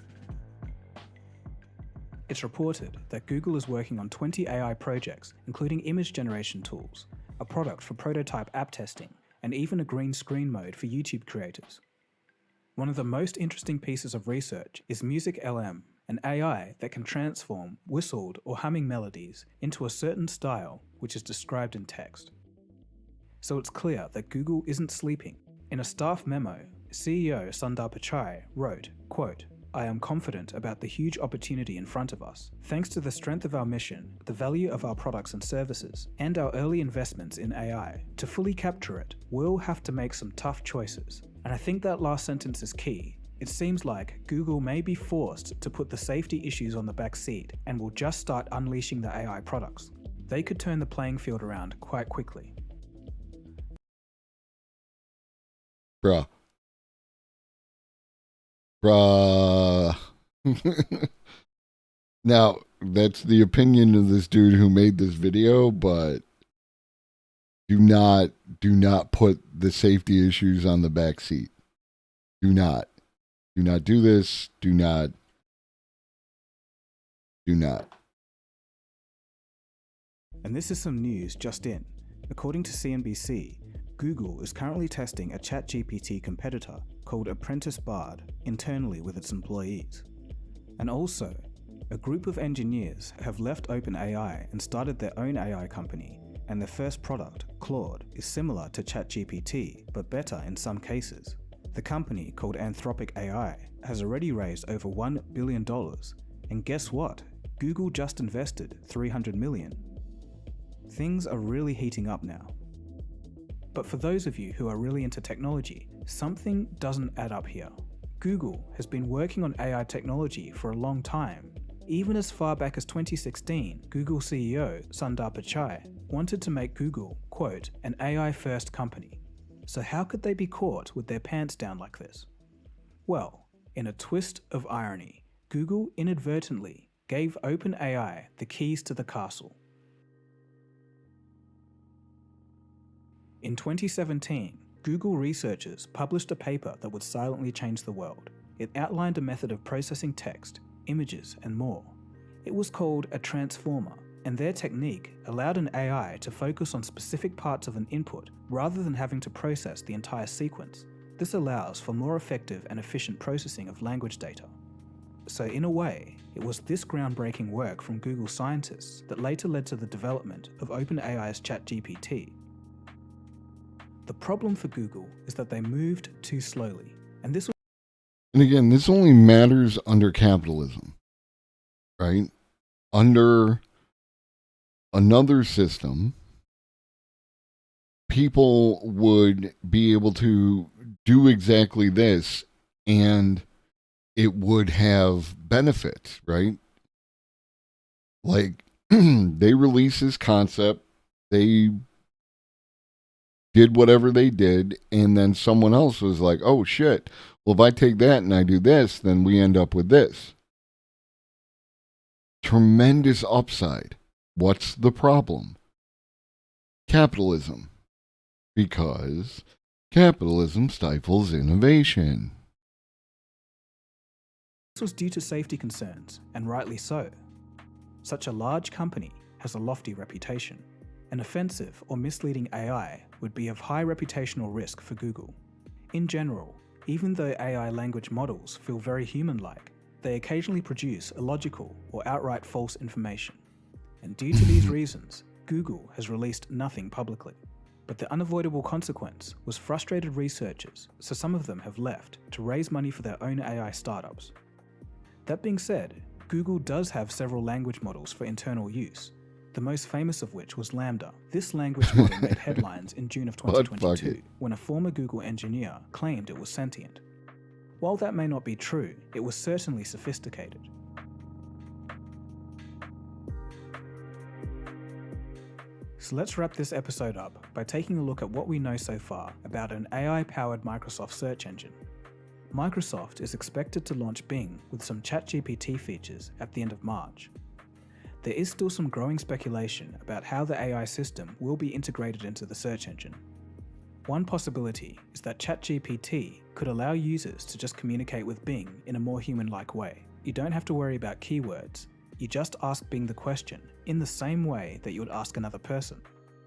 It's reported that Google is working on 20 AI projects, including image generation tools, a product for prototype app testing, and even a green screen mode for YouTube creators. One of the most interesting pieces of research is Music LM, an AI that can transform whistled or humming melodies into a certain style which is described in text. So it's clear that Google isn't sleeping. In a staff memo, CEO Sundar Pichai wrote, quote, "I am confident about the huge opportunity in front of us. Thanks to the strength of our mission, the value of our products and services, and our early investments in AI, to fully capture it, we'll have to make some tough choices." And I think that last sentence is key. It seems like Google may be forced to put the safety issues on the back seat and will just start unleashing the AI products. They could turn the playing field around quite quickly. Bruh. Now, that's the opinion of this dude who made this video, but do not put the safety issues on the back seat. Do not do this. Do not. And this is some news just in. According to CNBC, Google is currently testing a ChatGPT competitor called Apprentice Bard internally with its employees. And also, a group of engineers have left OpenAI and started their own AI company, and their first product, Claude, is similar to ChatGPT, but better in some cases. The company, called Anthropic AI, has already raised over $1 billion, and guess what? Google just invested $300 million. Things are really heating up now. But for those of you who are really into technology, something doesn't add up here. Google has been working on AI technology for a long time. Even as far back as 2016, Google CEO Sundar Pichai wanted to make Google, quote, an AI-first company. So how could they be caught with their pants down like this? Well, in a twist of irony, Google inadvertently gave OpenAI the keys to the castle. In 2017, Google researchers published a paper that would silently change the world. It outlined a method of processing text, images, and more. It was called a transformer, and their technique allowed an AI to focus on specific parts of an input rather than having to process the entire sequence. This allows for more effective and efficient processing of language data. So in a way, it was this groundbreaking work from Google scientists that later led to the development of OpenAI's ChatGPT. The problem for Google is that they moved too slowly, and this And again, this only matters under capitalism, right? Under another system, people would be able to do exactly this and it would have benefits, right? Like, they released this concept, they did whatever they did, and then someone else was like, oh shit, well, if I take that and I do this, then we end up with this. Tremendous upside. What's the problem? Capitalism. Because capitalism stifles innovation. This was due to safety concerns, and rightly so. Such a large company has a lofty reputation. An offensive or misleading AI would be of high reputational risk for Google. In general, even though AI language models feel very human-like, they occasionally produce illogical or outright false information. And due to these reasons, Google has released nothing publicly. But the unavoidable consequence was frustrated researchers, so some of them have left to raise money for their own AI startups. That being said, Google does have several language models for internal use, the most famous of which was LaMDA. This language model made headlines in June of 2022 when a former Google engineer claimed it was sentient. While that may not be true, it was certainly sophisticated. So let's wrap this episode up by taking a look at what we know so far about an AI-powered Microsoft search engine. Microsoft is expected to launch Bing with some ChatGPT features at the end of March. There is still some growing speculation about how the AI system will be integrated into the search engine. One possibility is that ChatGPT could allow users to just communicate with Bing in a more human-like way. You don't have to worry about keywords. You just ask Bing the question in the same way that you would ask another person.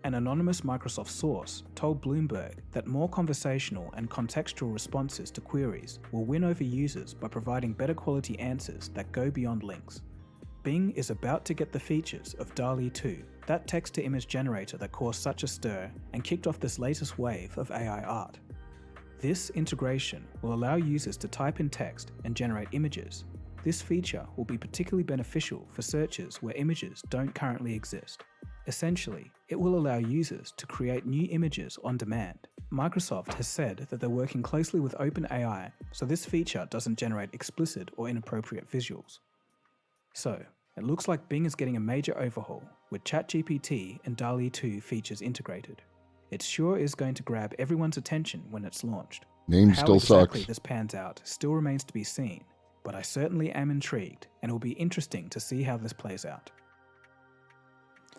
An anonymous Microsoft source told Bloomberg that more conversational and contextual responses to queries will win over users by providing better quality answers that go beyond links. Bing is about to get the features of DALL-E 2, that text-to-image generator that caused such a stir and kicked off this latest wave of AI art. This integration will allow users to type in text and generate images. This feature will be particularly beneficial for searches where images don't currently exist. Essentially, it will allow users to create new images on demand. Microsoft has said that they're working closely with OpenAI, so this feature doesn't generate explicit or inappropriate visuals. So, it looks like Bing is getting a major overhaul, with ChatGPT and DALL-E 2 features integrated. It sure is going to grab everyone's attention when it's launched. Name How still exactly sucks. this pans out still remains to be seen, but I certainly am intrigued, and it will be interesting to see how this plays out.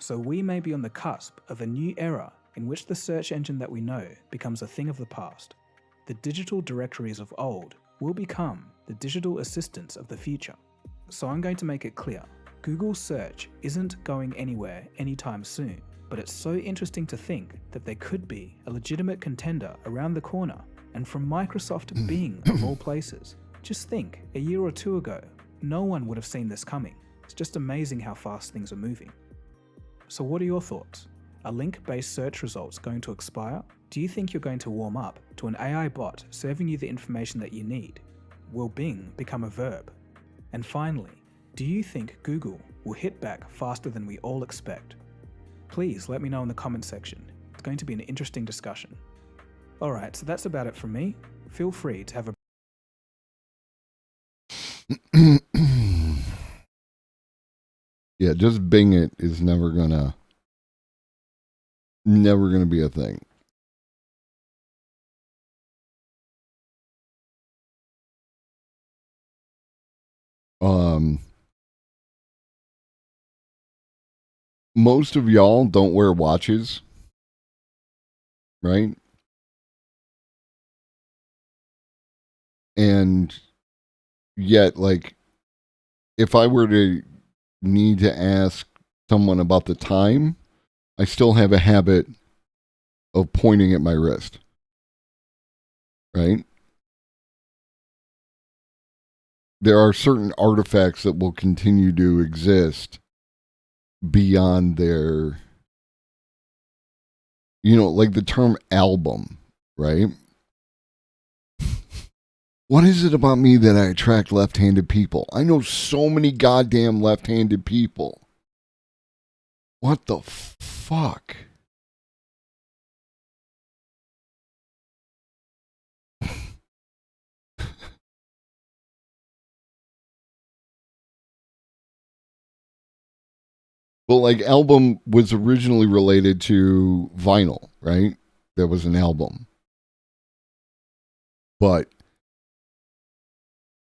So we may be on the cusp of a new era in which the search engine that we know becomes a thing of the past. The digital directories of old will become the digital assistants of the future. So I'm going to make it clear, Google search isn't going anywhere anytime soon, but it's so interesting to think that there could be a legitimate contender around the corner, and from Microsoft Bing of all places. Just think, a year or two ago, no one would have seen this coming. It's just amazing how fast things are moving. So what are your thoughts? Are link-based search results going to expire? Do you think you're going to warm up to an AI bot serving you the information that you need? Will Bing become a verb? And finally, do you think Google will hit back faster than we all expect? Please let me know in the comment section. It's going to be an interesting discussion. Alright, so that's about it from me. Feel free to have a Yeah, just Bing it is never gonna be a thing. Most of y'all don't wear watches, right? And yet, like, if I were to need to ask someone about the time, I still have a habit of pointing at my wrist, right? There are certain artifacts that will continue to exist beyond their, like the term album, right? What is it about me that I attract left-handed people? I know so many goddamn left-handed people. What the fuck? Well, like, album was originally related to vinyl, right? There was an album. But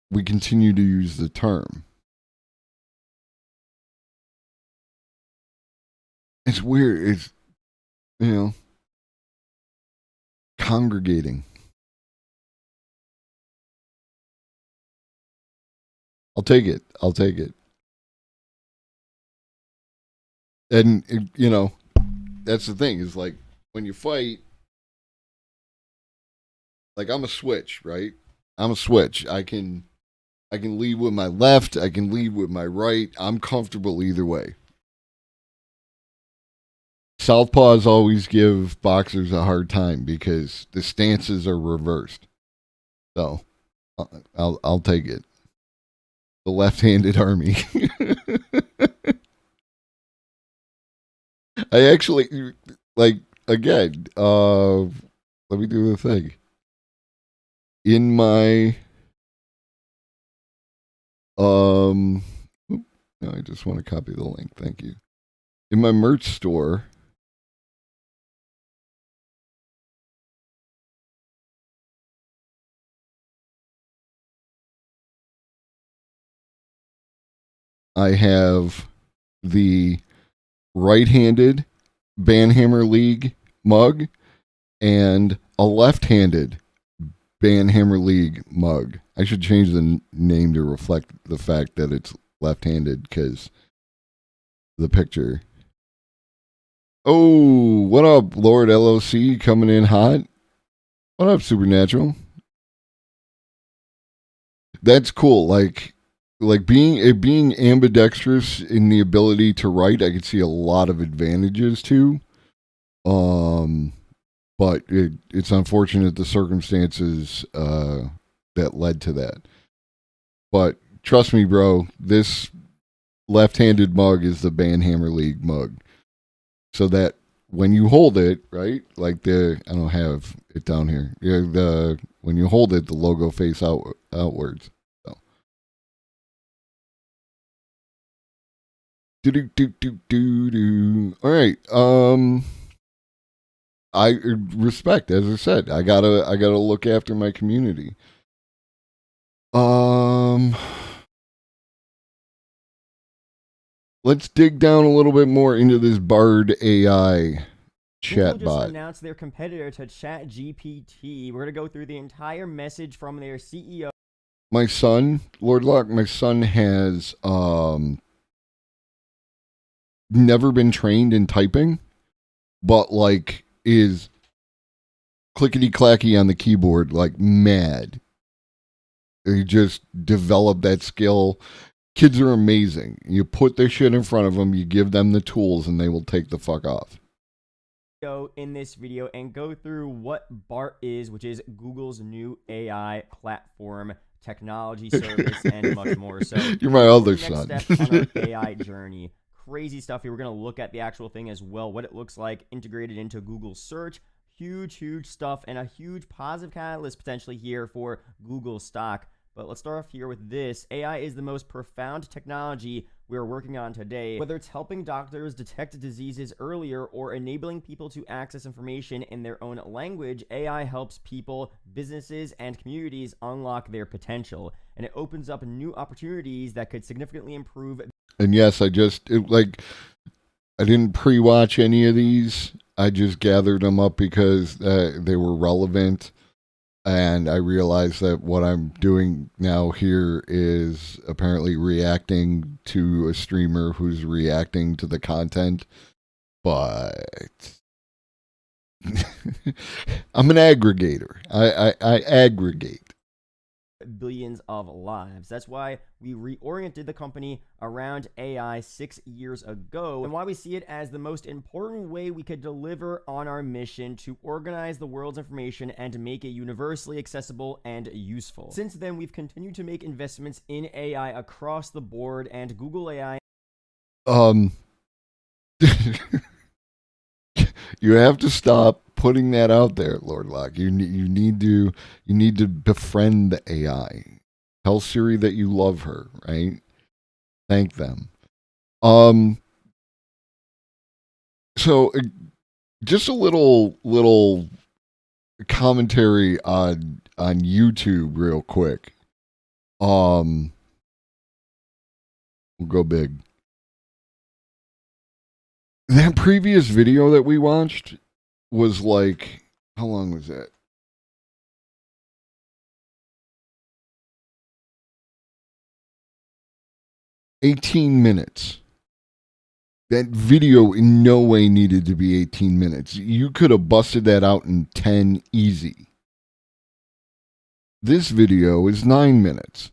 we continue to use the term. It's weird. It's, congregating. I'll take it. And, that's the thing is like when you fight, like I'm a switch, right? I'm a switch. I can lead with my left. I can lead with my right. I'm comfortable either way. Southpaws always give boxers a hard time because the stances are reversed. So I'll take it. The left-handed army. I actually, like, again, let me do the thing. In my, no, I just want to copy the link. Thank you. In my merch store, I have the right-handed Banhammer League mug and a left-handed Banhammer League mug. I should change the name to reflect the fact that it's left-handed because the picture. Oh, what up, Lord LOC coming in hot? What up, Supernatural? That's cool. Like being ambidextrous in the ability to write, I could see a lot of advantages to. But it's unfortunate the circumstances that led to that. But trust me, bro, this left-handed mug is the Banhammer League mug. So that when you hold it, right, like I don't have it down here. Yeah, when you hold it, the logo face outwards. So. All right. I respect, as I said, I gotta look after my community. Let's dig down a little bit more into this Bard AI chatbot. Google just announced their competitor to ChatGPT. We're gonna go through the entire message from their CEO. My son, Lord Luck, my son has never been trained in typing, but like is clickety clacky on the keyboard like mad. He just developed that skill. Kids are amazing. You put their shit in front of them, you give them the tools, and they will take the fuck off. Go in this video and go through what BART is, which is Google's new AI platform, technology service, and much more. So you're my other son. Next step on our AI journey. Crazy stuff here. We're going to look at the actual thing as well, what it looks like integrated into Google search. Huge stuff and a huge positive catalyst potentially here for Google stock. But let's start off here with this. AI is the most profound technology we're working on today. Whether it's helping doctors detect diseases earlier or enabling people to access information in their own language, AI helps people, businesses, and communities unlock their potential. And it opens up new opportunities that could significantly improve. And yes, I didn't pre-watch any of these. I just gathered them up because they were relevant. And I realized that what I'm doing now here is apparently reacting to a streamer who's reacting to the content. But I'm an aggregator. I aggregate. billions of lives. That's why we reoriented the company around AI 6 years ago, and why we see it as the most important way we could deliver on our mission to organize the world's information and make it universally accessible and useful. Since then, we've continued to make investments in AI across the board, and Google AI. You have to stop putting that out there, Lord Locke. You need to befriend the AI. Tell Siri that you love her, right? Thank them. So just a little commentary on YouTube real quick. We'll go big. That previous video that we watched was like, how long was that? $18 minutes. That video in no way needed to be 18 minutes. You could have busted that out in 10 easy. This video is 9 minutes.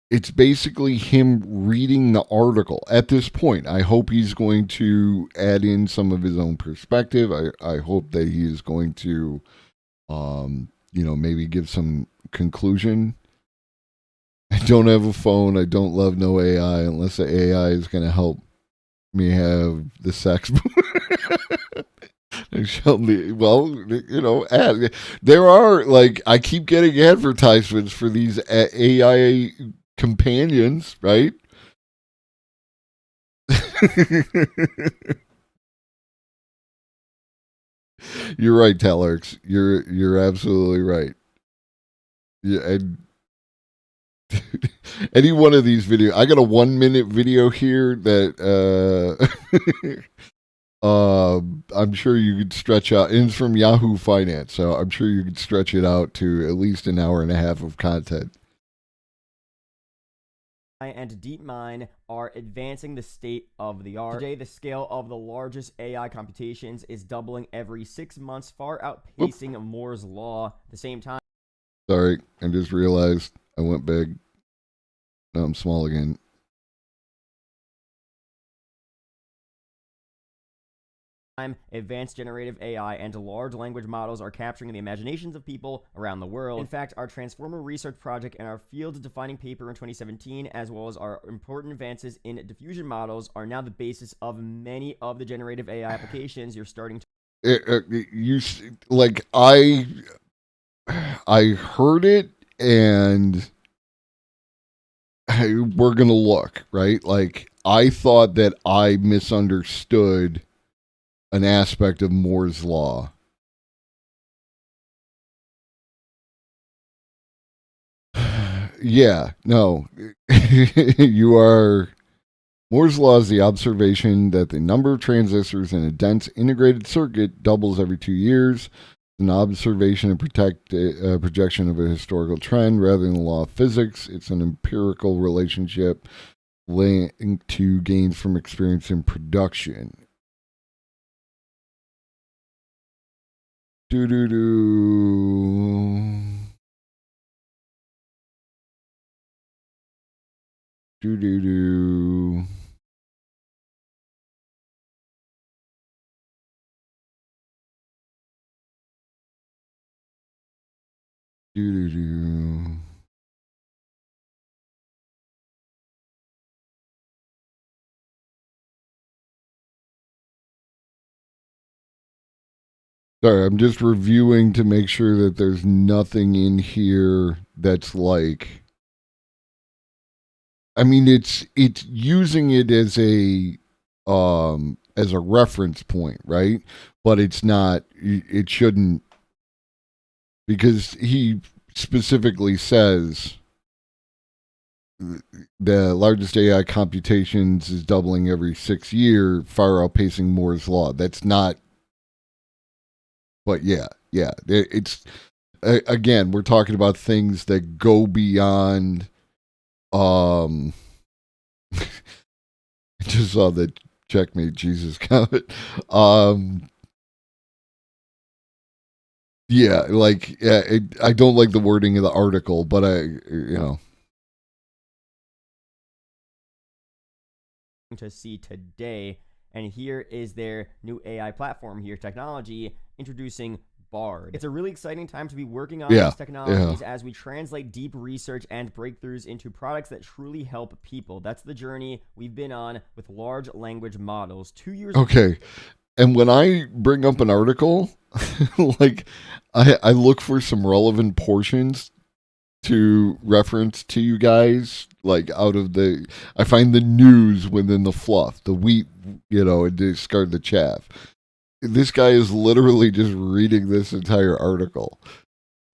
It's basically him reading the article. At this point, I hope he's going to add in some of his own perspective. I hope that he is going to, maybe give some conclusion. I don't have a phone. I don't love no AI unless the AI is going to help me have the sex. There are, like, I keep getting advertisements for these AI companions, right? You're right, Talerx. You're absolutely right. Yeah, and any one of these videos, I got a 1 minute video here that I'm sure you could stretch out, and it's from Yahoo Finance, so I'm sure you could stretch it out to at least an hour and a half of content. And DeepMind are advancing the state of the art. Today, the scale of the largest AI computations is doubling every 6 months, far outpacing Moore's law. At the same time, sorry, I just realized I went big. Now I'm small again. Advanced generative AI and large language models are capturing the imaginations of people around the world. In fact, our Transformer research project and our field-defining paper in 2017, as well as our important advances in diffusion models, are now the basis of many of the generative AI applications you're starting to. I heard it, and we're gonna look, right? Like, I thought that I misunderstood an aspect of Moore's law. Yeah, no. You are. Moore's law is the observation that the number of transistors in a dense integrated circuit doubles every 2 years. An observation and projection of a historical trend rather than the law of physics. It's an empirical relationship linked to gains from experience in production. Sorry, I'm just reviewing to make sure that there's nothing in here that's like. I mean, it's using it as a reference point, right? But it's not. It shouldn't, because he specifically says the largest AI computations is doubling every 6 years, far outpacing Moore's law. That's not. But yeah, it's again, we're talking about things that go beyond. I just saw the checkmate Jesus comment. Yeah, like I don't like the wording of the article, but to see today. And here is their new AI platform here, technology, introducing Bard. It's a really exciting time to be working on these technologies as we translate deep research and breakthroughs into products that truly help people. That's the journey we've been on with large language models. 2 years Okay. And when I bring up an article, like I look for some relevant portions to reference to you guys, like I find the news within the fluff, the wheat, and discard the chaff. This guy is literally just reading this entire article.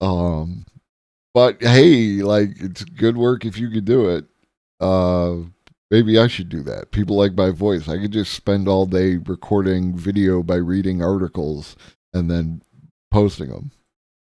But hey, like, it's good work if you could do it. Maybe I should do that. People like my voice. I could just spend all day recording video by reading articles and then posting them.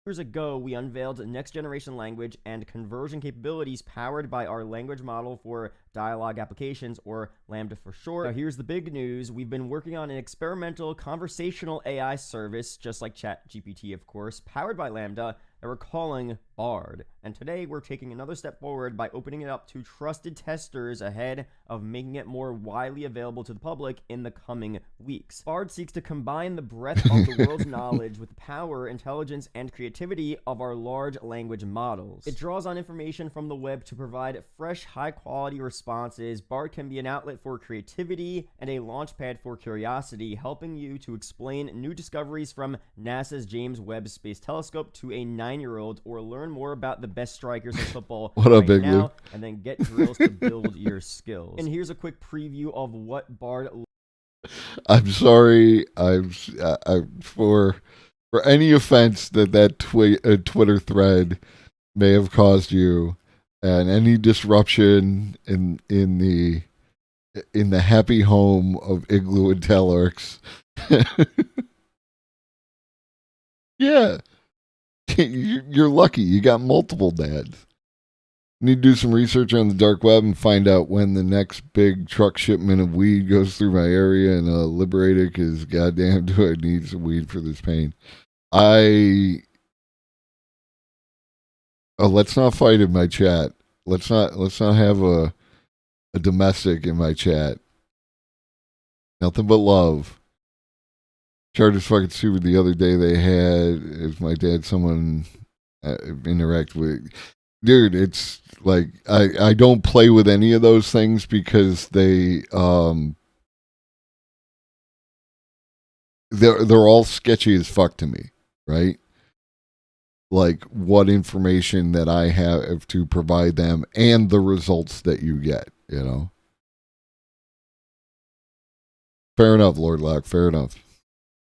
Years ago, we unveiled next-generation language and conversion capabilities powered by our language model for dialogue applications, or Lambda for short. Now, here's the big news. We've been working on an experimental conversational AI service, just like ChatGPT, of course, powered by Lambda, that we're calling Bard. And today, we're taking another step forward by opening it up to trusted testers ahead of making it more widely available to the public in the coming weeks. Bard seeks to combine the breadth of the world's knowledge with the power, intelligence, and creativity of our large language models. It draws on information from the web to provide fresh, high-quality responses. Bard can be an outlet for creativity and a launchpad for curiosity, helping you to explain new discoveries from NASA's James Webb Space Telescope to a 9-year-old, or learn more about the best strikers in football what up, Big Lou? And then get drills to build your skills. And here's a quick preview of what Bard. I'm sorry. For any offense that Twitter thread may have caused you, and any disruption in the happy home of Igloo and Telex. Yeah. You're lucky. You got multiple dads. You need to do some research on the dark web and find out when the next big truck shipment of weed goes through my area and liberate it, because goddamn do I need some weed for this pain. Let's not fight in my chat. Let's not have a domestic in my chat. Nothing but love. Chargers fucking stupid. The other day they had, as my dad, someone interact with. Dude, it's like I don't play with any of those things because they're all sketchy as fuck to me, right? Like what information that I have to provide them and the results that you get, Fair enough, Lord Locke, fair enough.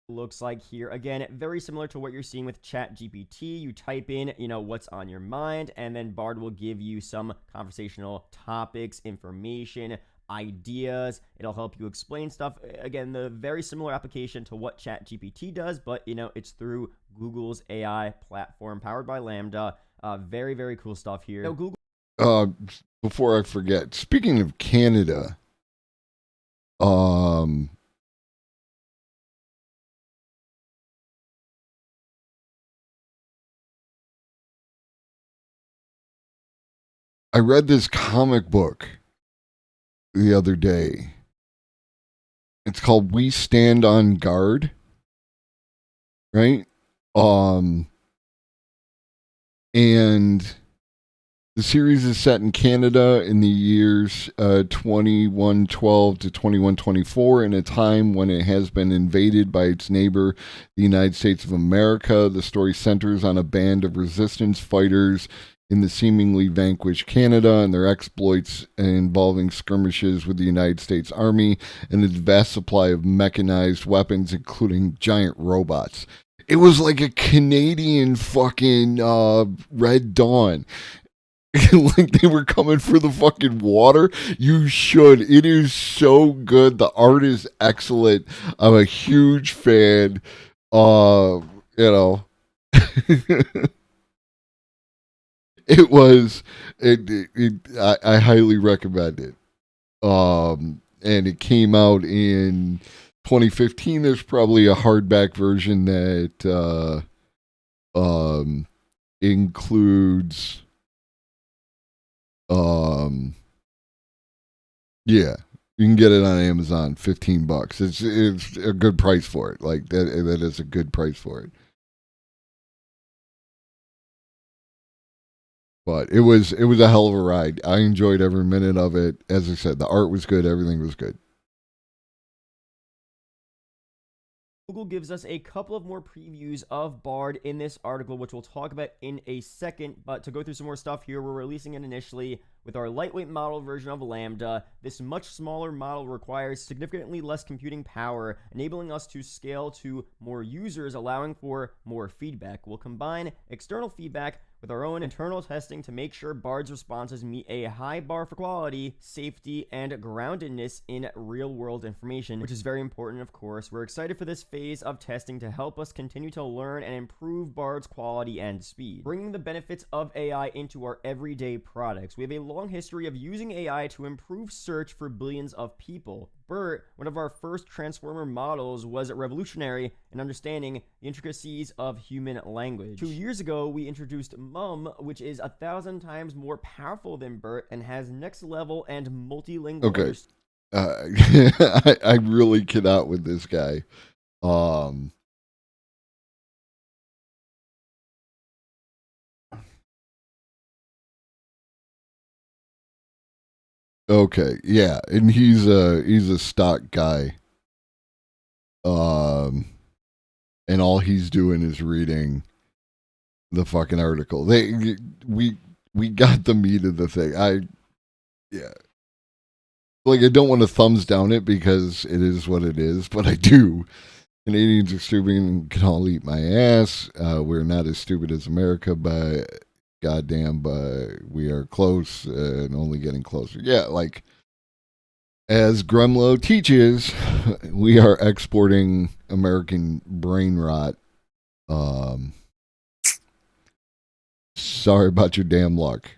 Looks like here. Again, very similar to what you're seeing with ChatGPT. You type in, what's on your mind, and then Bard will give you some conversational topics, information, ideas. It'll help you explain stuff. Again, the very similar application to what ChatGPT does, but, it's through Google's AI platform powered by Lambda. Very, very cool stuff here. Now, Google. Before I forget, speaking of Canada, I read this comic book the other day. It's called We Stand on Guard. Right? And the series is set in Canada in the years 2112 to 2124, in a time when it has been invaded by its neighbor, the United States of America. The story centers on a band of resistance fighters in the seemingly vanquished Canada and their exploits involving skirmishes with the United States Army and its vast supply of mechanized weapons, including giant robots. It was like a Canadian fucking Red Dawn. Like they were coming for the fucking water. You should. It is so good. The art is excellent. I'm a huge fan. It was. I highly recommend it. And it came out in 2015. There's probably a hardback version that includes yeah, you can get it on Amazon, $15. It's a good price for it. Like that is a good price for it. But it was a hell of a ride. I enjoyed every minute of it. As I said, the art was good, everything was good. Google gives us a couple of more previews of Bard in this article, which we'll talk about in a second. But to go through some more stuff here, we're releasing it initially with our lightweight model version of Lambda. This much smaller model requires significantly less computing power, enabling us to scale to more users, allowing for more feedback. We'll combine external feedback with our own internal testing to make sure Bard's responses meet a high bar for quality, safety, and groundedness in real-world information, which is very important, of course. We're excited for this phase of testing to help us continue to learn and improve Bard's quality and speed, bringing the benefits of AI into our everyday products. We have a long history of using AI to improve search for billions of people. BERT, one of our first transformer models, was revolutionary in understanding the intricacies of human language. 2 years ago, we introduced MUM, which is 1,000 times more powerful than BERT and has next level and multilingual. Okay. I really cannot with this guy. Okay, yeah, and he's a stock guy. And all he's doing is reading the fucking article. We got the meat of the thing. Yeah. Like, I don't want to thumbs down it because it is what it is, but I do. Canadians are stupid and can all eat my ass. We're not as stupid as America, but goddamn, but we are close and only getting closer. Yeah, like, as Gremlow teaches, we are exporting American brain rot. Sorry about your damn luck.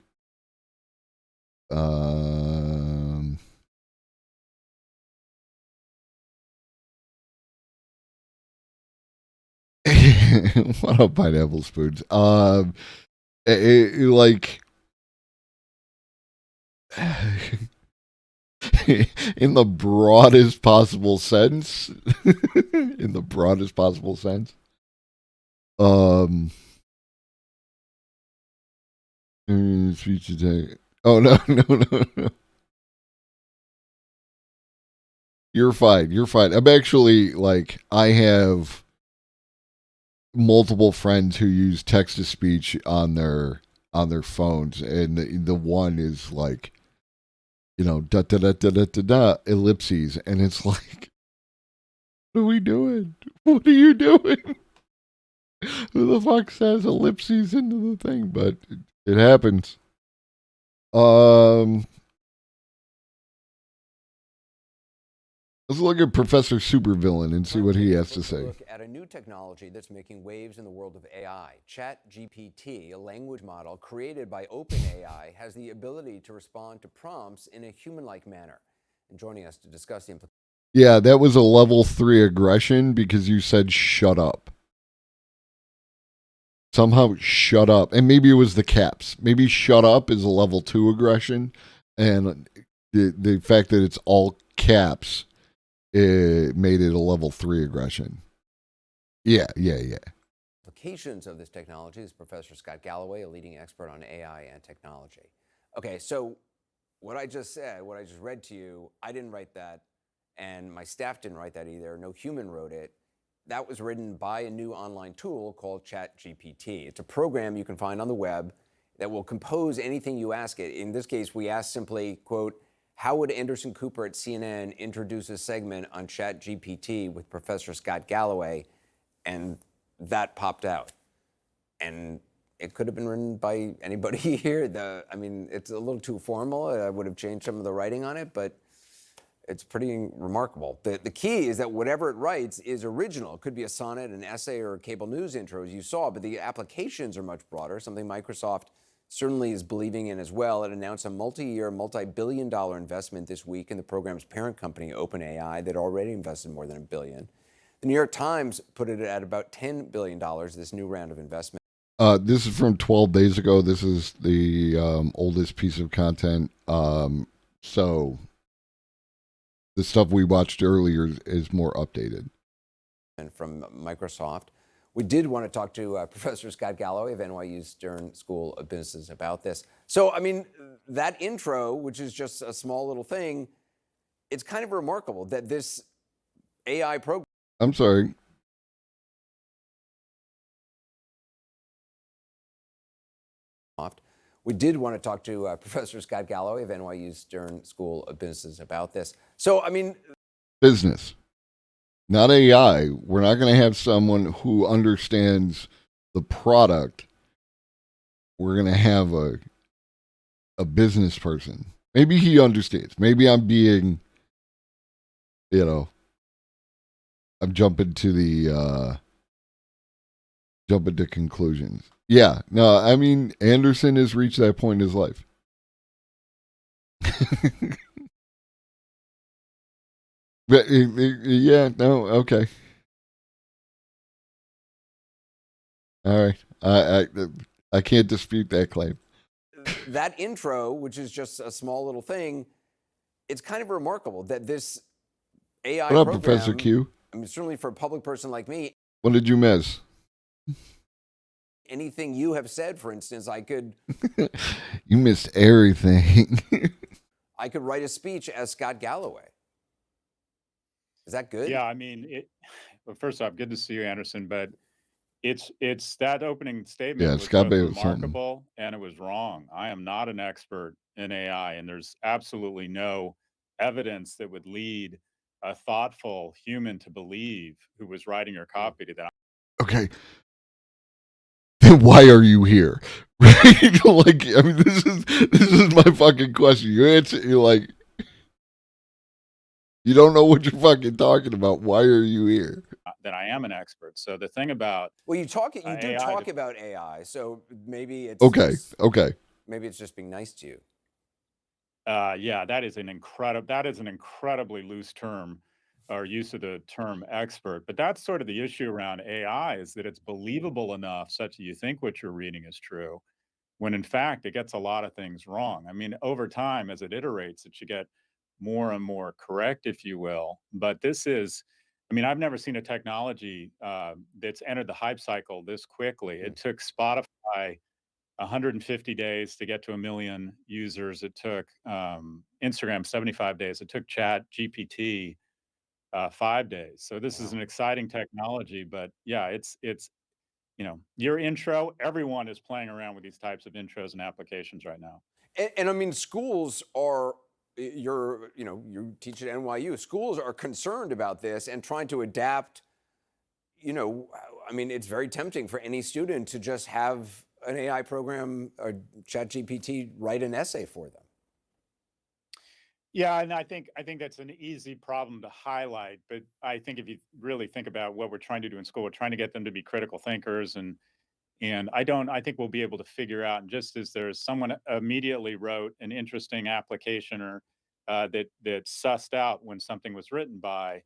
What up, Pineapple Spoons? Like, in the broadest possible sense, in the broadest possible sense, speech today. Oh no. You're fine. I'm actually, like, I have multiple friends who use text to speech on their phones, and the one is like, you know, da da da da da da da ellipses, and it's like, what are we doing? What are you doing? Who the fuck says ellipses into the thing? But it happens. Let's look at Professor Supervillain and see what he has to say. Look at a new technology that's making waves in the world of AI. ChatGPT, a language model created by OpenAI, has the ability to respond to prompts in a human-like manner. And joining us to discuss the implications. Yeah, that was a level 3 aggression because you said shut up. Somehow shut up. And maybe it was the caps. Maybe shut up is a level 2 aggression. And the fact that it's all caps, it made it a level 3 aggression. Yeah. Applications of this technology is Professor Scott Galloway, a leading expert on AI and technology. Okay, so what I just said, what I just read to you, I didn't write that, and my staff didn't write that either. No human wrote it. That was written by a new online tool called ChatGPT. It's a program you can find on the web that will compose anything you ask it. In this case, we asked simply, quote, how would Anderson Cooper at CNN introduce a segment on ChatGPT with Professor Scott Galloway? And that popped out. And it could have been written by anybody here. I mean, it's a little too formal. I would have changed some of the writing on it, but it's pretty remarkable. The key is that whatever it writes is original. It could be a sonnet, an essay, or a cable news intro, as you saw, but the applications are much broader, something Microsoft certainly is believing in as well. It announced a multi-year, multi-billion-dollar investment this week in the program's parent company, OpenAI, that already invested more than $1 billion. The New York Times put it at about $10 billion, this new round of investment. This is from 12 days ago. This is the oldest piece of content. So the stuff we watched earlier is more updated. And from Microsoft, we did want to talk to Professor Scott Galloway of NYU Stern School of Business about this. So, I mean, that intro, which is just a small little thing, it's kind of remarkable that this AI program. I'm sorry. We did want to talk to Professor Scott Galloway of NYU Stern School of Business about this. So, I mean, business, not AI. We're not going to have someone who understands the product. We're going to have a business person. Maybe he understands. Maybe I'm being, I'm jumping to conclusions. Yeah, no, I mean, Anderson has reached that point in his life. But, yeah, no, okay. All right. I can't dispute that claim. That intro, which is just a small little thing, it's kind of remarkable that this AI What up, program, Professor Q? I mean, certainly for a public person like me. What did you miss? Anything you have said, for instance, I could. You missed everything. I could write a speech as Scott Galloway. Is that good? Yeah, I mean, well, first off, good to see you, Anderson. But it's that opening statement was both remarkable and it was wrong. I am not an expert in AI, and there's absolutely no evidence that would lead a thoughtful human to believe who was writing your copy to that. Okay. Then why are you here? Right? Like, I mean, this is my fucking question. You answer, you're like, you don't know what you're fucking talking about. Why are you here? That I am an expert. So the thing about you do talk about AI. So maybe it's okay. Maybe it's just being nice to you. Yeah, that is an incredibly loose term, or use of the term expert. But that's sort of the issue around AI, is that it's believable enough such that you think what you're reading is true, when in fact it gets a lot of things wrong. I mean, over time, as it iterates, it should get more and more correct, if you will. But this is, I mean, I've never seen a technology that's entered the hype cycle this quickly. It took Spotify 150 days to get to 1 million users. It took Instagram 75 days. It took Chat GPT 5 days. So this is an exciting technology. But yeah, it's your intro. Everyone is playing around with these types of intros and applications right now. And I mean, schools are. You teach at NYU. Schools are concerned about this and trying to adapt. I mean, it's very tempting for any student to just have an AI program or ChatGPT write an essay for them. Yeah, and I think that's an easy problem to highlight. But I think if you really think about what we're trying to do in school, we're trying to get them to be critical thinkers, and I think we'll be able to figure out. And just as there's someone immediately wrote an interesting application or that sussed out when something was written by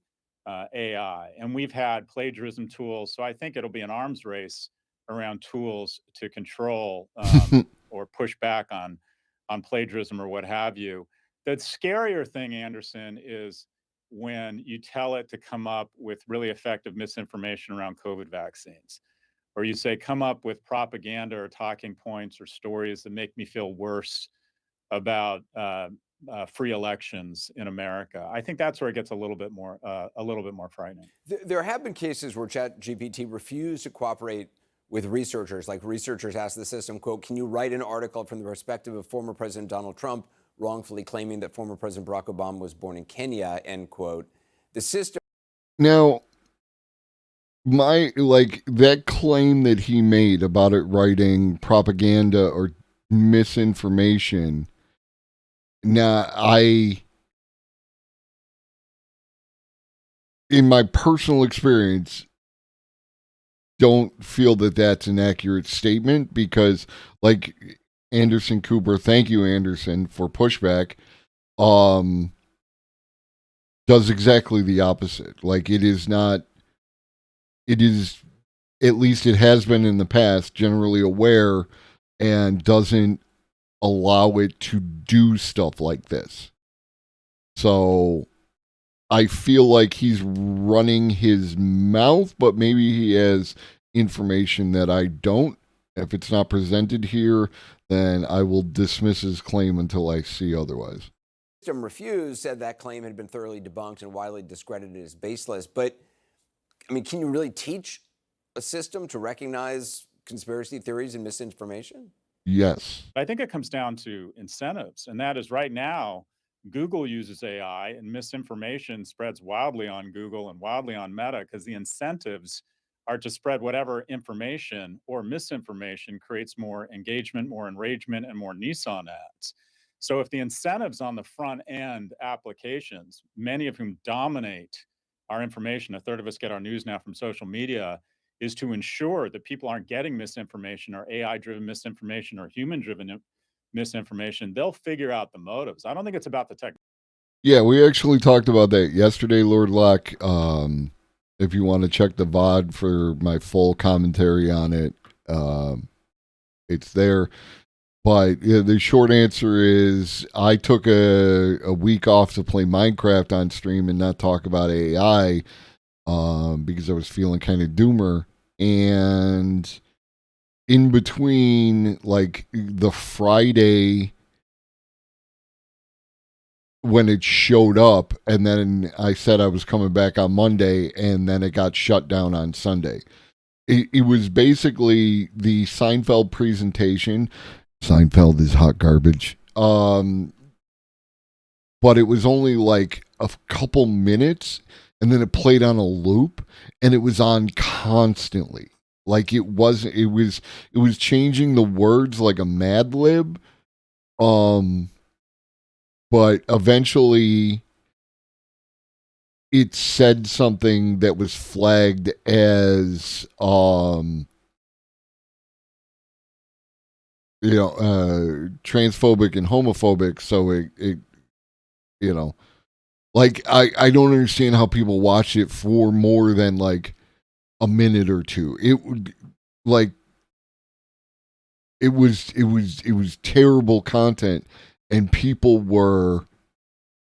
AI, and we've had plagiarism tools. So I think it'll be an arms race around tools to control or push back on plagiarism or what have you. The scarier thing, Anderson, is when you tell it to come up with really effective misinformation around COVID vaccines. Or you say, come up with propaganda or talking points or stories that make me feel worse about free elections in America. I think that's where it gets a little bit more frightening. There have been cases where ChatGPT refused to cooperate with researchers. Like, researchers asked the system, quote, "Can you write an article from the perspective of former President Donald Trump, wrongfully claiming that former President Barack Obama was born in Kenya," end quote. The system. Now, that claim that he made about it writing propaganda or misinformation. Now, in my personal experience, don't feel that that's an accurate statement, because, like Anderson Cooper, thank you, Anderson, for pushback, does exactly the opposite. Like, it is at least it has been in the past, generally aware and doesn't allow it to do stuff like this. So I feel like he's running his mouth, but maybe he has information that I don't. If it's not presented here, then I will dismiss his claim until I see otherwise. System refused, said that claim had been thoroughly debunked and widely discredited as baseless. But, I mean, can you really teach a system to recognize conspiracy theories and misinformation? Yes. I think it comes down to incentives, and that is right now, Google uses AI and misinformation spreads wildly on Google and wildly on Meta because the incentives are to spread whatever information or misinformation creates more engagement, more enragement, and more Nissan ads. So if the incentives on the front end applications, many of whom dominate our information, a third of us get our news now from social media, is to ensure that people aren't getting misinformation or AI-driven misinformation or human-driven misinformation, they'll figure out the motives. I don't think it's about the tech. Yeah, we actually talked about that yesterday, Lord Locke. If you want to check the VOD for my full commentary on it, it's there. But yeah, the short answer is I took a week off to play Minecraft on stream and not talk about AI because I was feeling kind of doomer. And in between, like the Friday when it showed up, and then I said I was coming back on Monday, and then it got shut down on Sunday. It was basically the Seinfeld presentation. Seinfeld is hot garbage. But it was only like a couple minutes, and then it played on a loop, and it was on constantly. Like it was changing the words like a Mad Lib. But eventually it said something that was flagged as transphobic and homophobic. So it like I don't understand how people watch it for more than like a minute or two. It was terrible content, and people were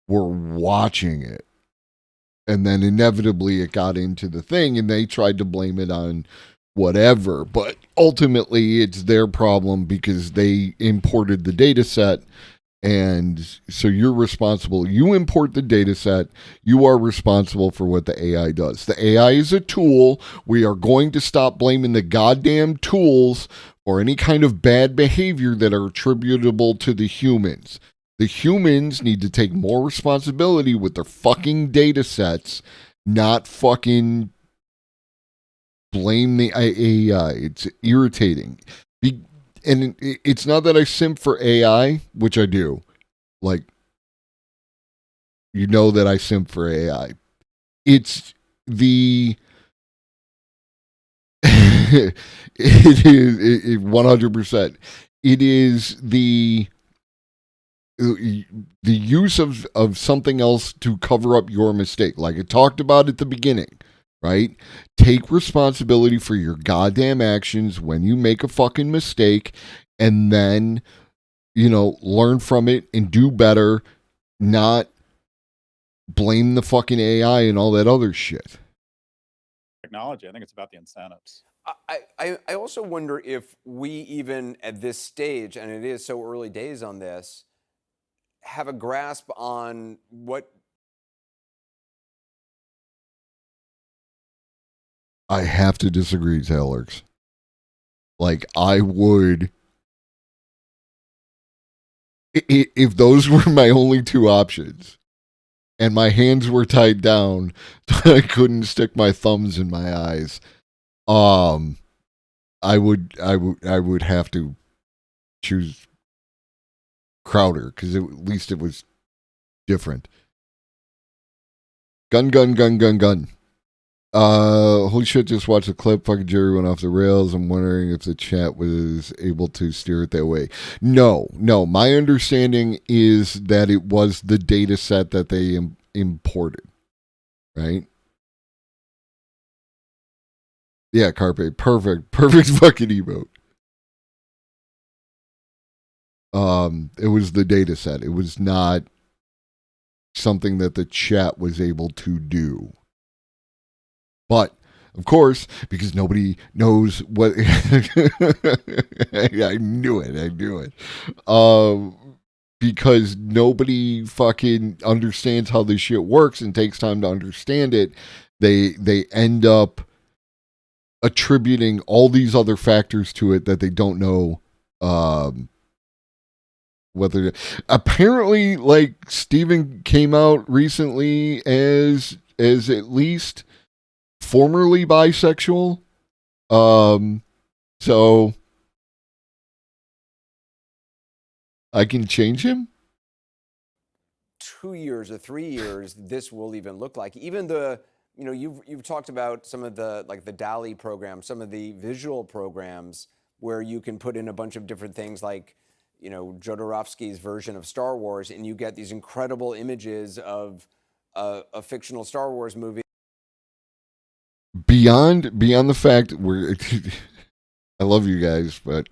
watching it. And then inevitably it got into the thing, and they tried to blame it on whatever. But ultimately it's their problem because they imported the data set. And so you're responsible. You import the data set. You are responsible for what the AI does. The AI is a tool. We are going to stop blaming the goddamn tools for any kind of bad behavior that are attributable to the humans. The humans need to take more responsibility with their fucking data sets, not fucking blame the AI. It's irritating. And it's not that I simp for AI, which I do. Like, you know that I simp for AI. It's the... it is 100%. It is the use of something else to cover up your mistake. Like I talked about at the beginning, right? Take responsibility for your goddamn actions when you make a fucking mistake, and then, learn from it and do better, not blame the fucking AI and all that other shit. Technology, I think it's about the incentives. I also wonder if we even at this stage, and it is so early days on this, have a grasp on what... I have to disagree, Taylor's. Like, I would... If those were my only two options, and my hands were tied down, I couldn't stick my thumbs in my eyes, I would have to choose Crowder, because at least it was different. Gun. Holy shit, just watched the clip. Fucking Jerry went off the rails. I'm wondering if the chat was able to steer it that way. No. My understanding is that it was the data set that they imported, right? Yeah, Carpe. Perfect. Perfect fucking emote. It was the data set. It was not something that the chat was able to do. But of course, because nobody knows what I knew it. I knew it. Because nobody fucking understands how this shit works and takes time to understand it, they end up attributing all these other factors to it that they don't know whether apparently, like, Steven came out recently as at least formerly bisexual. So I can change him? 2 years or 3 years, this will even look like. Even the, you've talked about some of the, like the DALL-E program, some of the visual programs where you can put in a bunch of different things like, Jodorowsky's version of Star Wars, and you get these incredible images of a fictional Star Wars movie. Beyond the fact I love you guys, but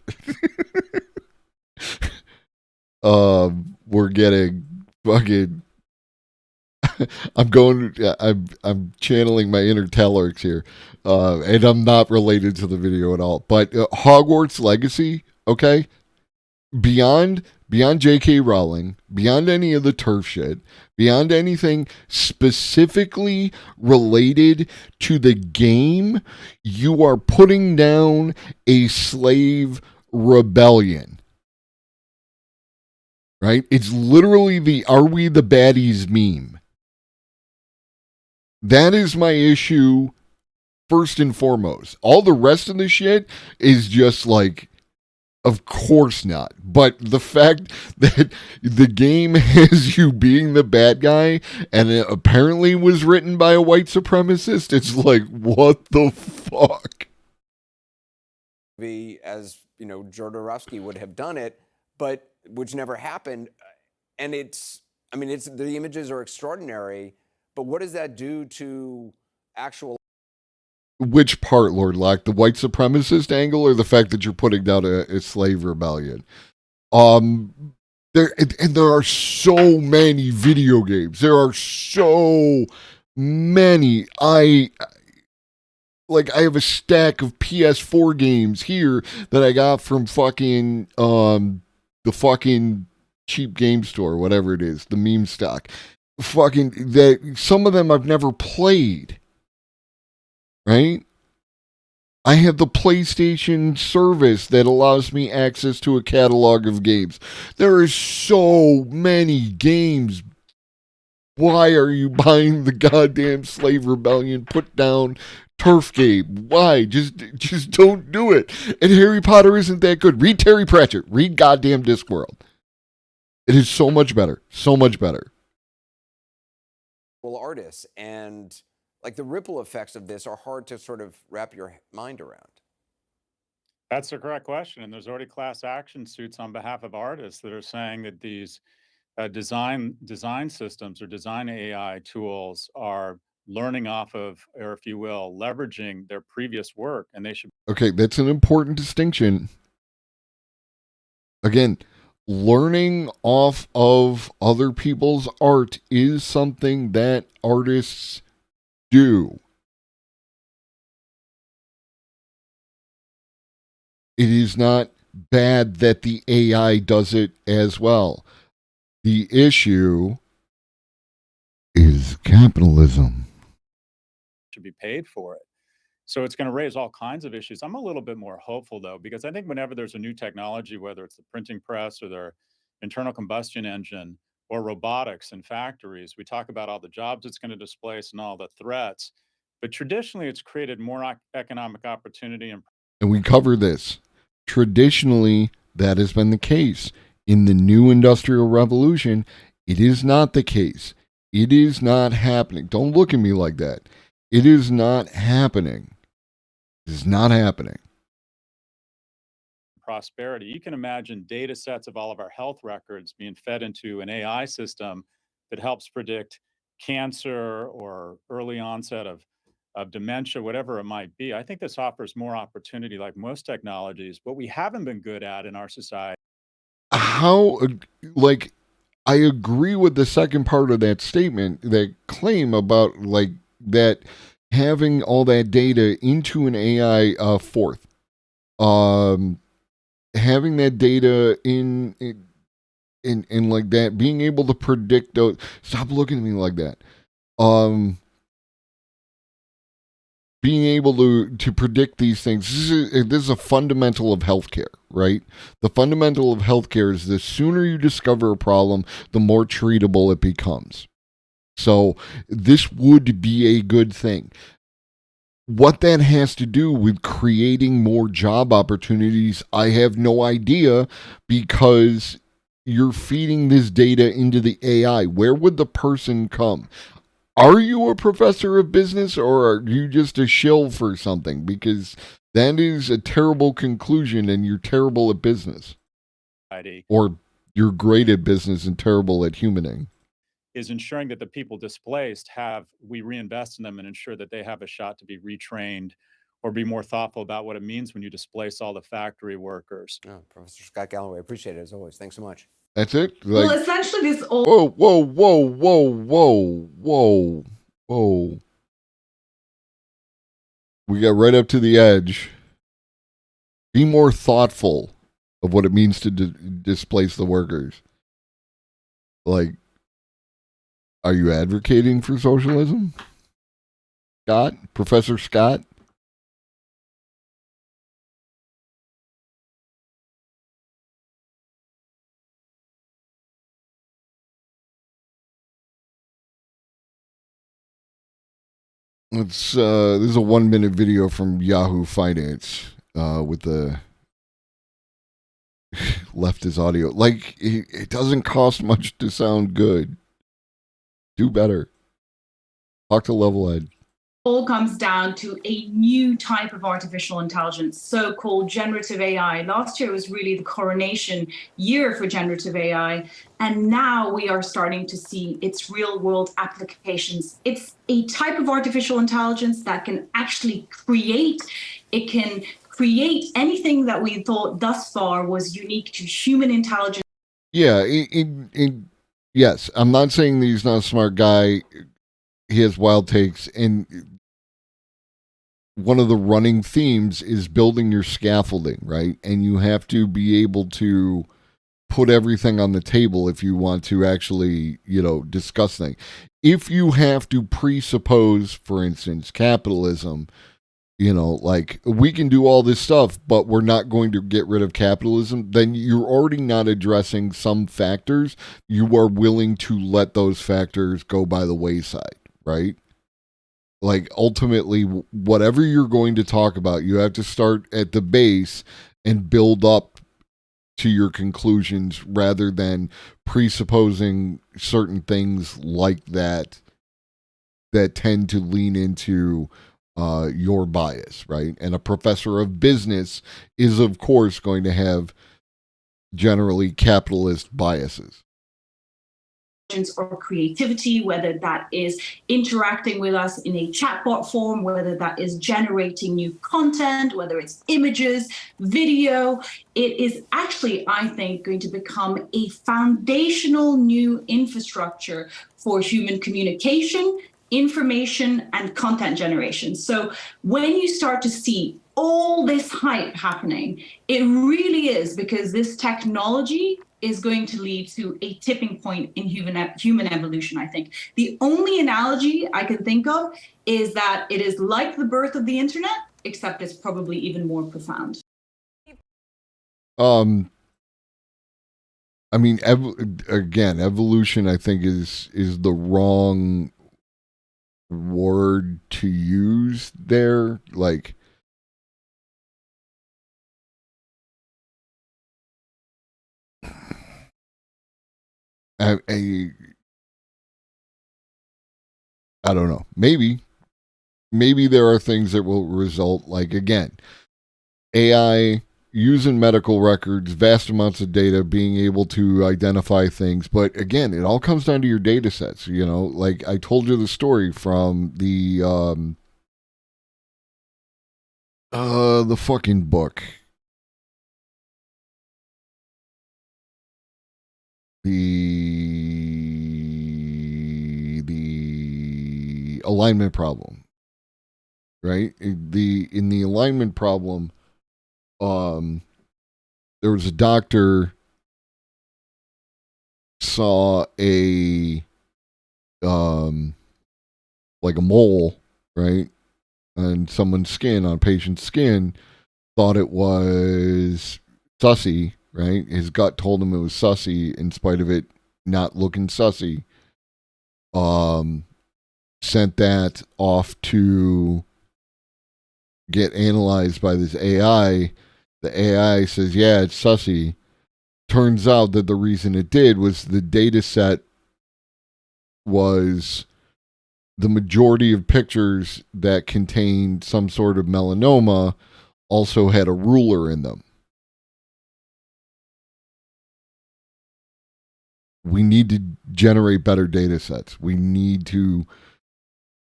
we're getting fucking I'm channeling my inner Tellerks here, and I'm not related to the video at all. But Hogwarts Legacy, okay, beyond J.K. Rowling, beyond any of the turf shit, beyond anything specifically related to the game, you are putting down a slave rebellion. Right? It's literally the "Are we the baddies" meme. That is my issue first and foremost. All the rest of the shit is just like, of course not. But the fact that the game has you being the bad guy and it apparently was written by a white supremacist, it's like, what the fuck? As, Jodorowsky would have done it, but which never happened. And the images are extraordinary, but what does that do to actual... Which part, Lord Locke? The white supremacist angle or the fact that you're putting down a slave rebellion? There are so many video games. There are so many. I have a stack of PS4 games here that I got from fucking the fucking cheap game store, whatever it is, the meme stock. Fucking that, some of them I've never played. Right? I have the PlayStation service that allows me access to a catalog of games. There are so many games. Why are you buying the goddamn Slave Rebellion put down turf game? Why? Just don't do it. And Harry Potter isn't that good. Read Terry Pratchett. Read goddamn Discworld. It is so much better. So much better. Artists, and like the ripple effects of this are hard to sort of wrap your mind around. That's a correct question. And there's already class action suits on behalf of artists that are saying that these design systems or design AI tools are learning off of, or if you will, leveraging their previous work, and they should... Okay, that's an important distinction. Again, learning off of other people's art is something that artists do. It is not bad that the AI does it as well. The issue is capitalism. Should be paid for it. So it's going to raise all kinds of issues. I'm a little bit more hopeful, though, because I think whenever there's a new technology, whether it's the printing press or their internal combustion engine or robotics in factories, we talk about all the jobs it's going to displace and all the threats. But traditionally, it's created more economic opportunity. And we cover this. Traditionally, that has been the case. In the new industrial revolution, it is not the case. It is not happening. Don't look at me like that. It is not happening. It is not happening. Prosperity. You can imagine data sets of all of our health records being fed into an AI system that helps predict cancer or early onset of of dementia, whatever it might be. I think this offers more opportunity, like most technologies. What we haven't been good at in our society. How, like, I agree with the second part of that statement, that claim about like that having all that data into an AI having that data in like that, being able to predict those. Stop looking at me like that. Being able to predict these things. This is a fundamental of healthcare, right? The fundamental of healthcare is the sooner you discover a problem, the more treatable it becomes. So this would be a good thing. What that has to do with creating more job opportunities, I have no idea, because you're feeding this data into the AI. Where would the person come? Are you a professor of business, or are you just a shill for something? Because that is a terrible conclusion, and you're terrible at business. Or you're great at business and terrible at humaning. Is ensuring that the people displaced we reinvest in them and ensure that they have a shot to be retrained or be more thoughtful about what it means when you displace all the factory workers. Oh, Professor Scott Galloway, appreciate it as always. Thanks so much. That's it? Well, essentially this all... Whoa. We got right up to the edge. Be more thoughtful of what it means to displace the workers. Like, are you advocating for socialism? Scott? Professor Scott? This is a 1-minute video from Yahoo Finance with the leftist audio. Like, it doesn't cost much to sound good. Do better. Talk to Levelhead. All comes down to a new type of artificial intelligence, so-called generative AI. Last year was really the coronation year for generative AI, and now we are starting to see its real-world applications. It's a type of artificial intelligence that can actually create. It can create anything that we thought thus far was unique to human intelligence. Yeah, yes, I'm not saying that he's not a smart guy. He has wild takes, and one of the running themes is building your scaffolding, right? And you have to be able to put everything on the table if you want to actually, discuss things. If you have to presuppose, for instance, capitalism, like we can do all this stuff, but we're not going to get rid of capitalism, then you're already not addressing some factors. You are willing to let those factors go by the wayside, right? Like, ultimately, whatever you're going to talk about, you have to start at the base and build up to your conclusions rather than presupposing certain things like that tend to lean into your bias, right? And a professor of business is, of course, going to have generally capitalist biases. Or creativity, whether that is interacting with us in a chatbot form, whether that is generating new content, whether it's images, video. It is actually, I think, going to become a foundational new infrastructure for human communication, information, and content generation. So when you start to see all this hype happening, it really is because this technology is going to lead to a tipping point in human evolution, I think. The only analogy I can think of is that it is like the birth of the internet, except it's probably even more profound. I mean, again, evolution, I think, is the wrong word to use there. Like, I don't know. Maybe there are things that will result, like, again, AI using medical records, vast amounts of data, being able to identify things. But again, it all comes down to your data sets. Like I told you the story from the The fucking book. The alignment problem. Right? In the alignment problem, there was a doctor saw a like a mole, right? And someone's skin, on a patient's skin, thought it was sussy, right? His gut told him it was sussy in spite of it not looking sussy. Sent that off to get analyzed by this AI. The AI says, yeah, it's sussy. Turns out that the reason it did was the data set was the majority of pictures that contained some sort of melanoma also had a ruler in them. We need to generate better data sets. We need to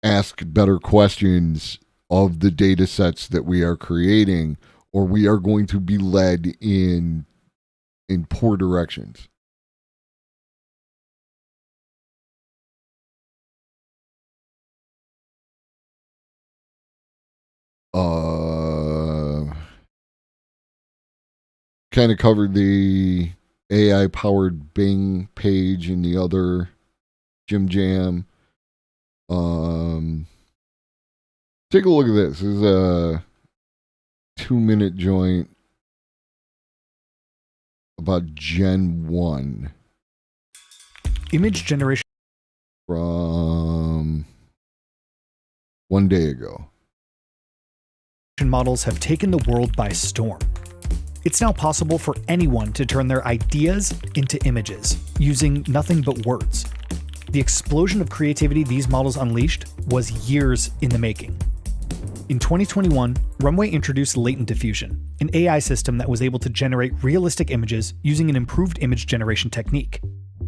ask better questions of the data sets that we are creating, or we are going to be led in poor directions. Kind of covered the AI powered Bing page in the other Jim Jam. Take a look at this. This is a 2-minute joint about Gen 1. Image generation from 1 day ago. Models have taken the world by storm. It's now possible for anyone to turn their ideas into images using nothing but words. The explosion of creativity these models unleashed was years in the making. In 2021, Runway introduced Latent Diffusion, an AI system that was able to generate realistic images using an improved image generation technique.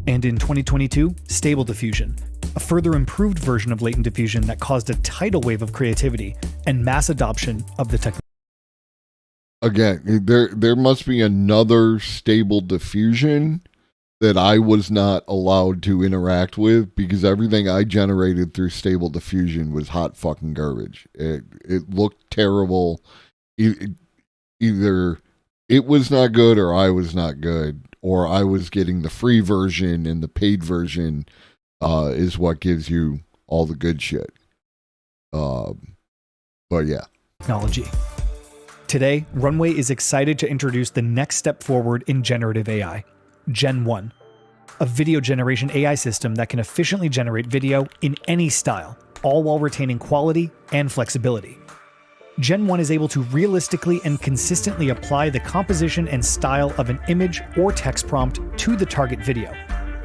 And in 2022, Stable Diffusion, a further improved version of Latent Diffusion that caused a tidal wave of creativity and mass adoption of the technology. Again, there must be another Stable Diffusion that I was not allowed to interact with, because everything I generated through Stable Diffusion was hot fucking garbage. It looked terrible. Either it was not good or I was not good, or I was getting the free version and the paid version is what gives you all the good shit. But yeah. Technology. Today, Runway is excited to introduce the next step forward in generative AI, Gen 1, a video generation AI system that can efficiently generate video in any style, all while retaining quality and flexibility. Gen 1 is able to realistically and consistently apply the composition and style of an image or text prompt to the target video,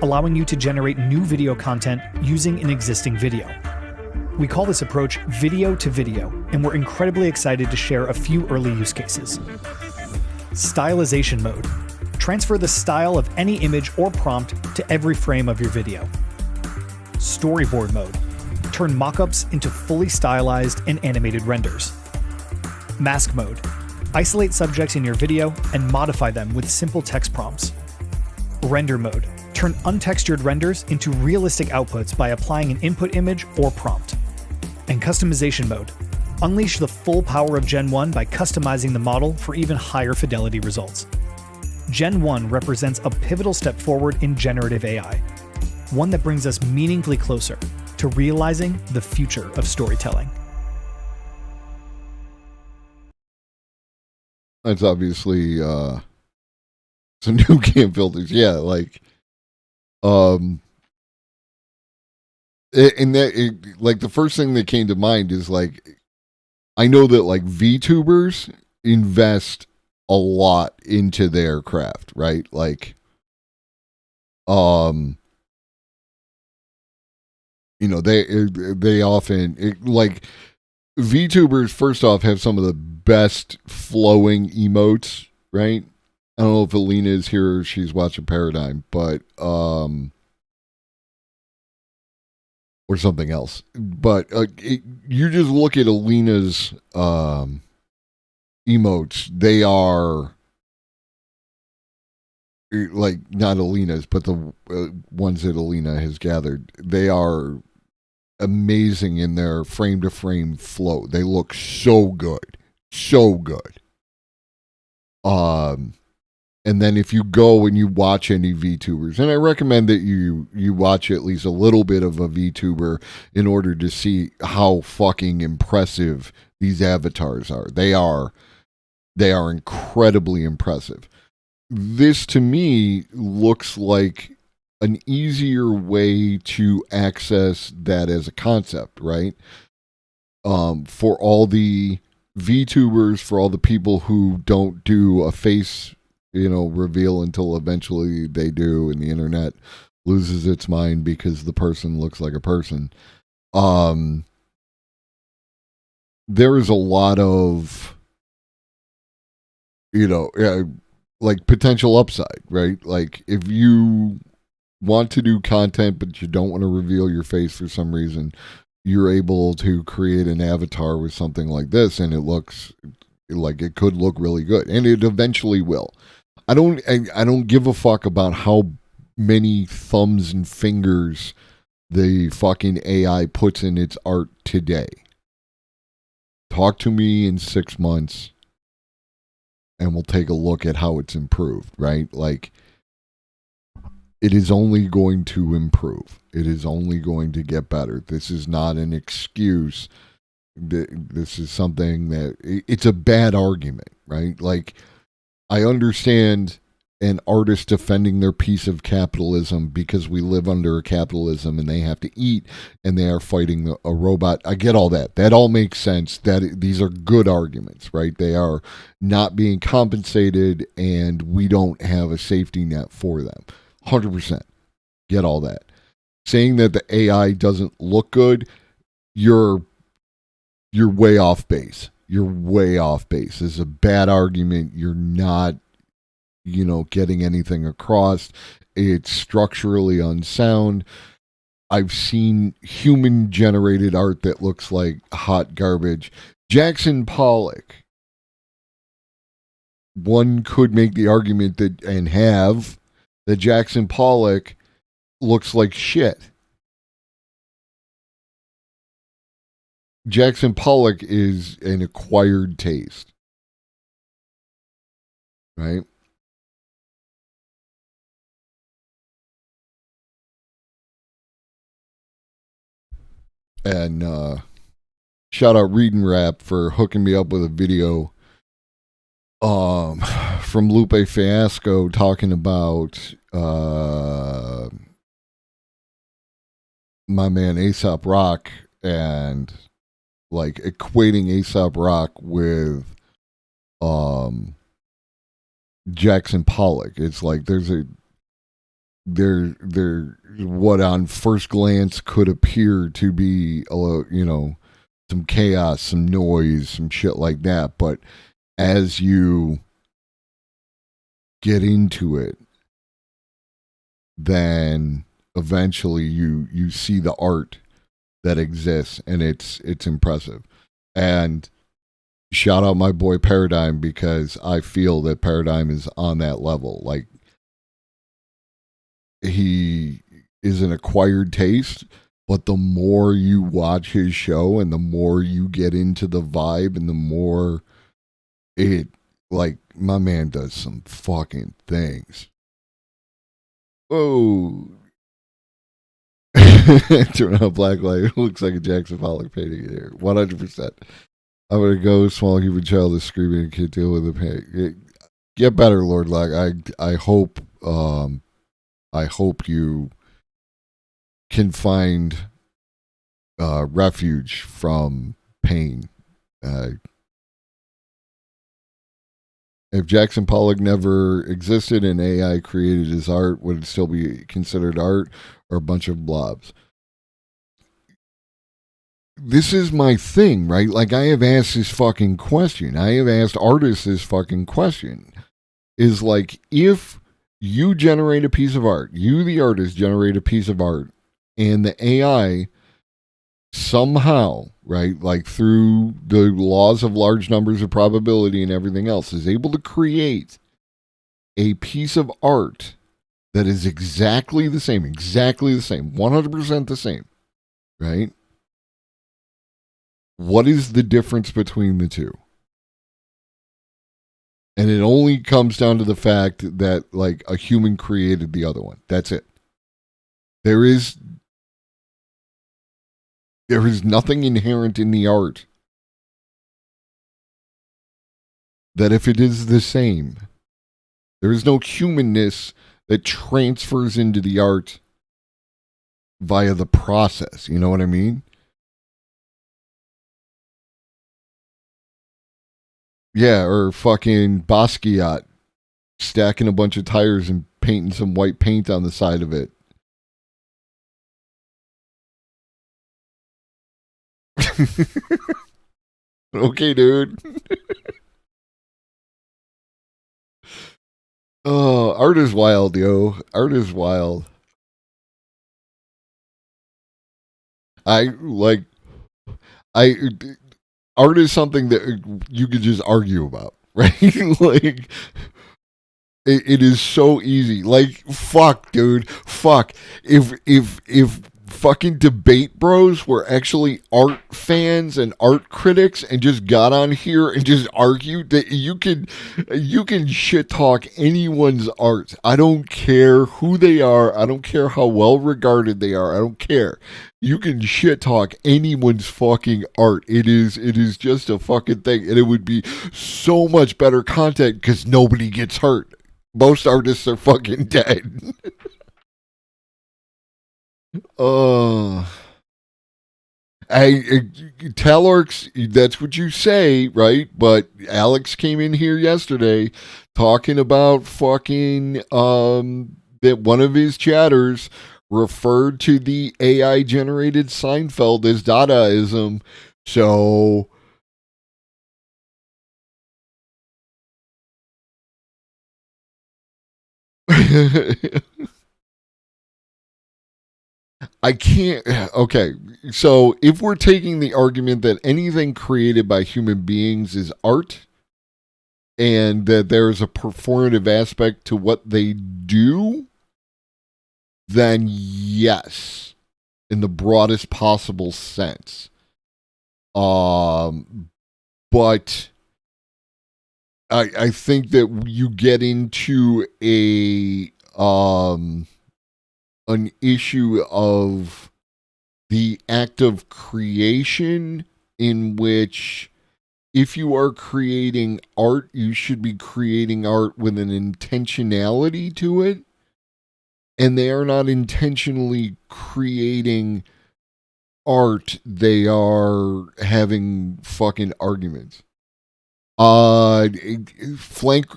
allowing you to generate new video content using an existing video. We call this approach video to video, and we're incredibly excited to share a few early use cases. Stylization mode. Transfer the style of any image or prompt to every frame of your video. Storyboard mode. Turn mockups into fully stylized and animated renders. Mask mode. Isolate subjects in your video and modify them with simple text prompts. Render mode. Turn untextured renders into realistic outputs by applying an input image or prompt. And customization mode. Unleash the full power of Gen 1 by customizing the model for even higher fidelity results. Gen 1 represents a pivotal step forward in generative AI, one that brings us meaningfully closer to realizing the future of storytelling. That's obviously some new cam filters. Yeah, like and that like the first thing that came to mind is like, I know that like VTubers invest a lot into their craft, right? Like you know, they often like VTubers first off have some of the best flowing emotes, right? I don't know if Alina is here or she's watching Paradigm, but or something else. But you just look at Alina's emotes, they are like not Alina's, but the ones that Alina has gathered. They are amazing in their frame to frame flow. They look so good. So good. And then if you go and you watch any VTubers, and I recommend that you watch at least a little bit of a VTuber in order to see how fucking impressive these avatars are. They are incredibly impressive. This to me looks like an easier way to access that as a concept, right? For all the VTubers, for all the people who don't do a face, reveal until eventually they do, and the internet loses its mind because the person looks like a person. There is a lot of, like potential upside, right? Like if you want to do content but you don't want to reveal your face for some reason, you're able to create an avatar with something like this, and it looks like it could look really good, and it eventually will. I don't give a fuck about how many thumbs and fingers the fucking AI puts in its art today. Talk to me in 6 months and we'll take a look at how it's improved, right? Like, it is only going to improve. It is only going to get better. This is not an excuse. This is something that, it's a bad argument, right? Like, I understand an artist defending their piece of capitalism because we live under capitalism and they have to eat and they are fighting a robot. I get all that. That all makes sense. These are good arguments, right? They are not being compensated and we don't have a safety net for them. 100%. Get all that. Saying that the AI doesn't look good, you're way off base. You're way off base. This is a bad argument. You're not, getting anything across. It's structurally unsound. I've seen human-generated art that looks like hot garbage. Jackson Pollock. One could make the argument that Jackson Pollock looks like shit. Jackson Pollock is an acquired taste. Right? And shout out Read and Rap for hooking me up with a video from Lupe Fiasco talking about my man A$AP Rock and like equating A$AP Rock with Jackson Pollock. It's like there's what on first glance could appear to be some chaos, some noise, some shit like that, but as you get into it, then eventually you see the art that exists, and it's impressive. And shout out my boy Paradigm, because I feel that Paradigm is on that level. Like, he is an acquired taste, but the more you watch his show and the more you get into the vibe and the more it, like, my man does some fucking things. Oh. Turn on black light. Looks like a Jackson Pollock painting here. 100%. I'm going to go. Small human child is screaming and can't deal with the pain. Get better, Lord Luck. I hope you can find refuge from pain. If Jackson Pollock never existed and AI created his art, would it still be considered art or a bunch of blobs? This is my thing, right? Like, I have asked this fucking question. I have asked artists this fucking question. Is like, if you generate a piece of art, you, the artist, generate a piece of art, and the AI somehow, right, like through the laws of large numbers of probability and everything else, is able to create a piece of art that is exactly the same, 100% the same, right? What is the difference between the two? And it only comes down to the fact that, like, a human created the other one. That's it. There is nothing inherent in the art that, if it is the same, there is no humanness that transfers into the art via the process. You know what I mean? Yeah, or fucking Basquiat stacking a bunch of tires and painting some white paint on the side of it. Okay, dude. Oh, art is wild, yo. Art is wild. Art is something that you could just argue about, right? Like, it is so easy. Like, fuck, dude. Fuck. If fucking debate bros were actually art fans and art critics and just got on here and just argued, that you can shit talk anyone's art. I don't care who they are. I don't care how well regarded they are. I don't care. You can shit talk anyone's fucking art. It is just a fucking thing, and it would be so much better content because nobody gets hurt. Most artists are fucking dead. Talorx, that's what you say, right? But Alex came in here yesterday talking about fucking that one of his chatters referred to the AI generated Seinfeld as Dadaism. So I can't. Okay, so if we're taking the argument that anything created by human beings is art, and that there's a performative aspect to what they do, then yes, in the broadest possible sense. But I think that you get into an issue of the act of creation, in which if you are creating art, you should be creating art with an intentionality to it, and they are not intentionally creating art, they are having fucking arguments. Frank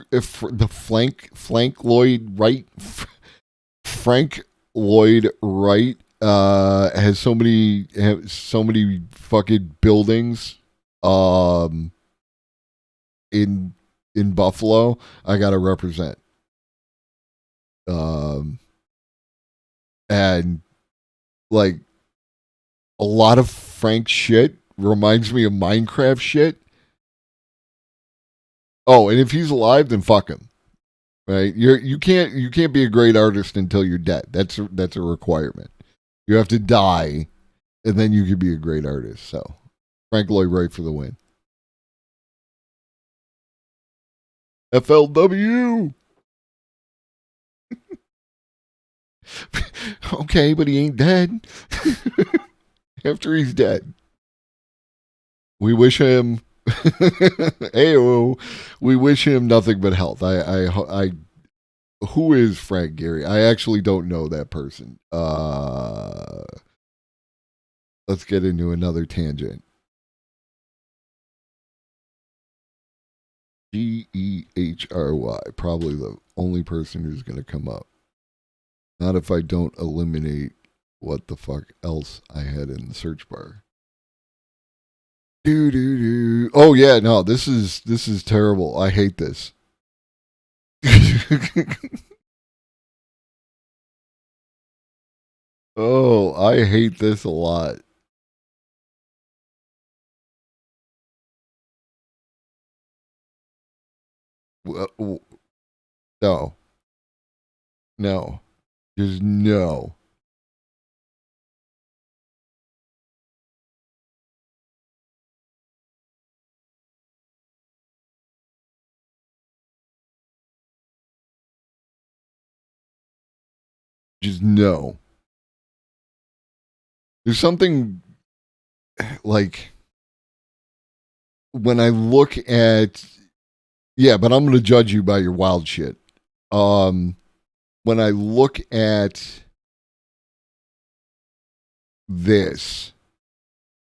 Lloyd Wright has so many fucking buildings in Buffalo. I gotta represent. And like a lot of Frank shit reminds me of Minecraft shit. Oh, and if he's alive, then fuck him. Right? You can't be a great artist until you're dead. That's a requirement. You have to die, and then you can be a great artist. So, Frank Lloyd Wright for the win. FLW. Okay, but he ain't dead. After he's dead, we wish him. Ayo, we wish him nothing but health. I who is Frank Gehry? I actually don't know that person. Let's get into another tangent. Gehry, probably the only person who's going to come up. Not if I don't eliminate what the fuck else I had in the search bar. Oh yeah, no, this is terrible. I hate this. Oh, I hate this a lot. No. No. Just no. Just no. There's something like when I look at, yeah, but I'm going to judge you by your wild shit. When I look at this,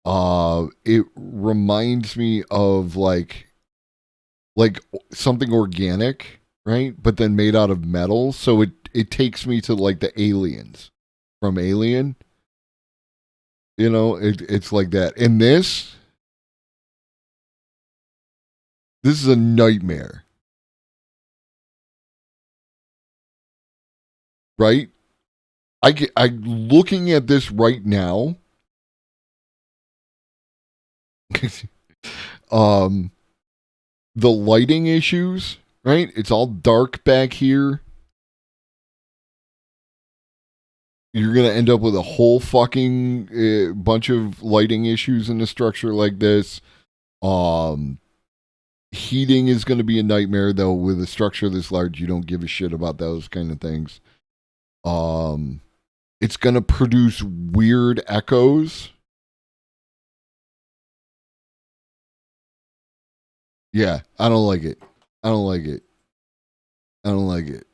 it reminds me of like something organic, right? But then made out of metal. So it takes me to like the aliens from Alien. You know, it's like that. And this is a nightmare. Right? I looking at this right now. The lighting issues, right? It's all dark back here. You're going to end up with a whole fucking bunch of lighting issues in a structure like this. Heating is going to be a nightmare, though. With a structure this large, you don't give a shit about those kind of things. It's going to produce weird echoes. Yeah, I don't like it. I don't like it. I don't like it.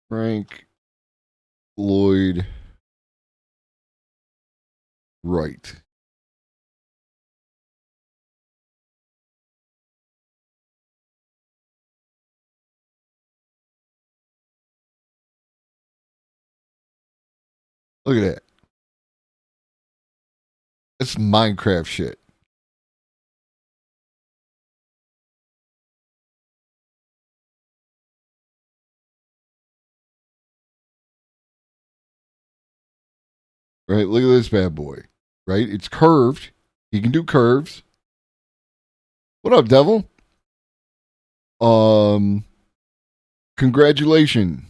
Frank Lloyd Wright. Look at that. It's Minecraft shit. Right? Look at this bad boy. Right? It's curved. He can do curves. What up, devil? Congratulations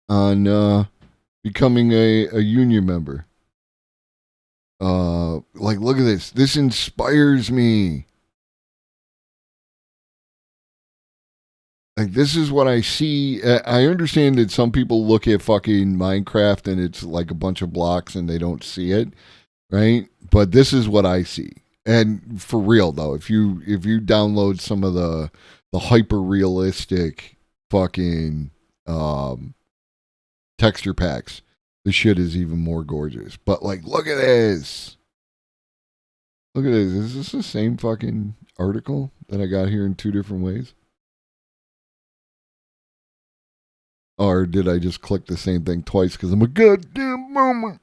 on becoming a union member. Like, look at this. This inspires me. Like, this is what I see. I understand that some people look at fucking Minecraft and it's like a bunch of blocks and they don't see it, right? But this is what I see. And for real though, if you download some of the hyper realistic fucking texture packs, the shit is even more gorgeous. But like, look at this. Look at this. Is this the same fucking article that I got here in two different ways? Or did I just click the same thing twice because I'm a goddamn mama?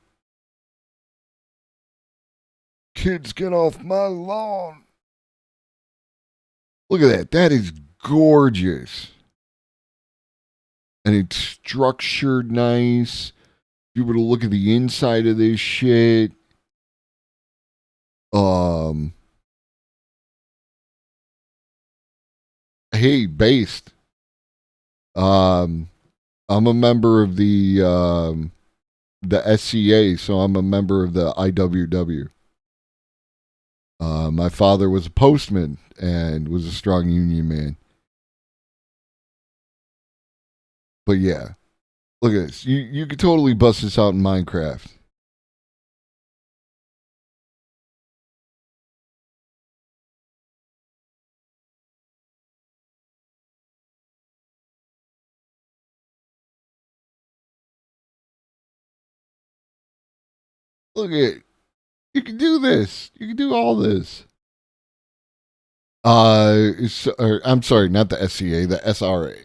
Kids, get off my lawn. Look at that. That is gorgeous. And it's structured nice. If you were to look at the inside of this shit. Hey, based. I'm a member of the SCA, so I'm a member of the IWW. My father was a postman and was a strong union man. But yeah, look at this. You could totally bust this out in Minecraft. Look at, you can do this. You can do all this. I'm sorry, not the SCA, the SRA.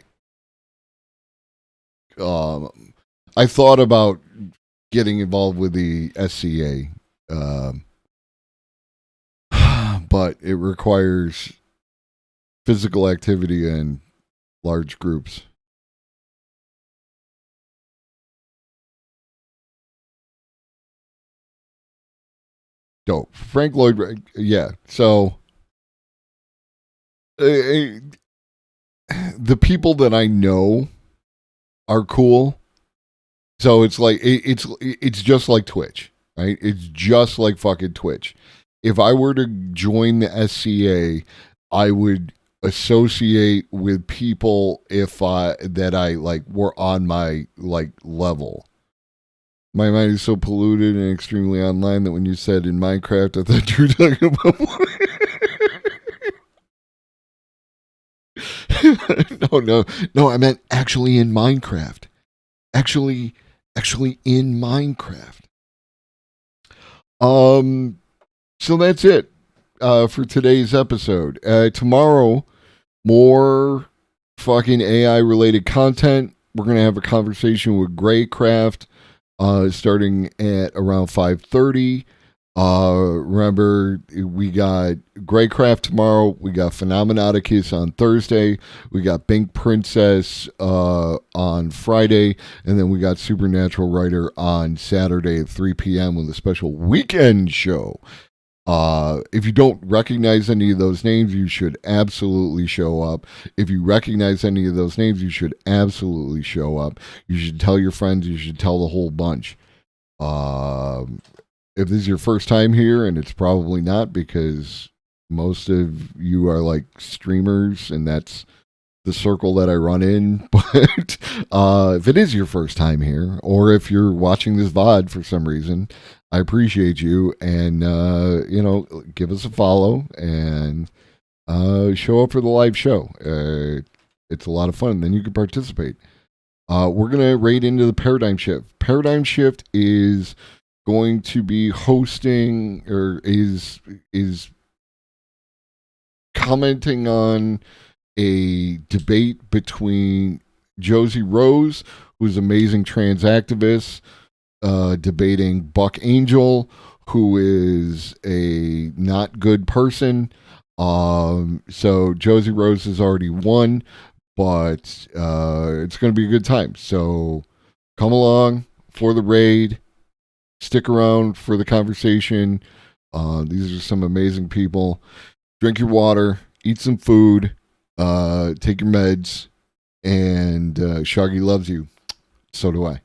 I thought about getting involved with the SCA, but it requires physical activity and large groups. Dope. Frank Lloyd, yeah. So the people that I know are cool. So it's like it's just like Twitch, right? It's just like fucking Twitch. If I were to join the SCA, I would associate with people that I like were on my like level. My mind is so polluted and extremely online that when you said in Minecraft, I thought you were talking about No, I meant actually in Minecraft. Actually in Minecraft. So that's it for today's episode. Tomorrow, more fucking AI related content. We're gonna have a conversation with Graycraft, starting at around 5:30. Remember, we got Graycraft tomorrow. We got Phenomenauticus on Thursday. We got Bink Princess on Friday. And then we got Supernatural Writer on Saturday at 3 p.m. with a special weekend show. If you don't recognize any of those names, you should absolutely show up. If you recognize any of those names, you should absolutely show up. You should tell your friends. You should tell the whole bunch. If this is your first time here, and it's probably not because most of you are like streamers and that's the circle that I run in, but if it is your first time here, or if you're watching this VOD for some reason, I appreciate you, and give us a follow and show up for the live show. It's a lot of fun. Then you can participate. We're gonna raid into the Paradigm Shift. Paradigm Shift is going to be hosting, or is commenting on a debate between Josie Rose, who's an amazing trans activist, debating Buck Angel, who is a not good person. So Josie Rose has already won, but it's going to be a good time. So come along for the raid. Stick around for the conversation. These are some amazing people. Drink your water, eat some food, take your meds, and Shaggy loves you. So do I.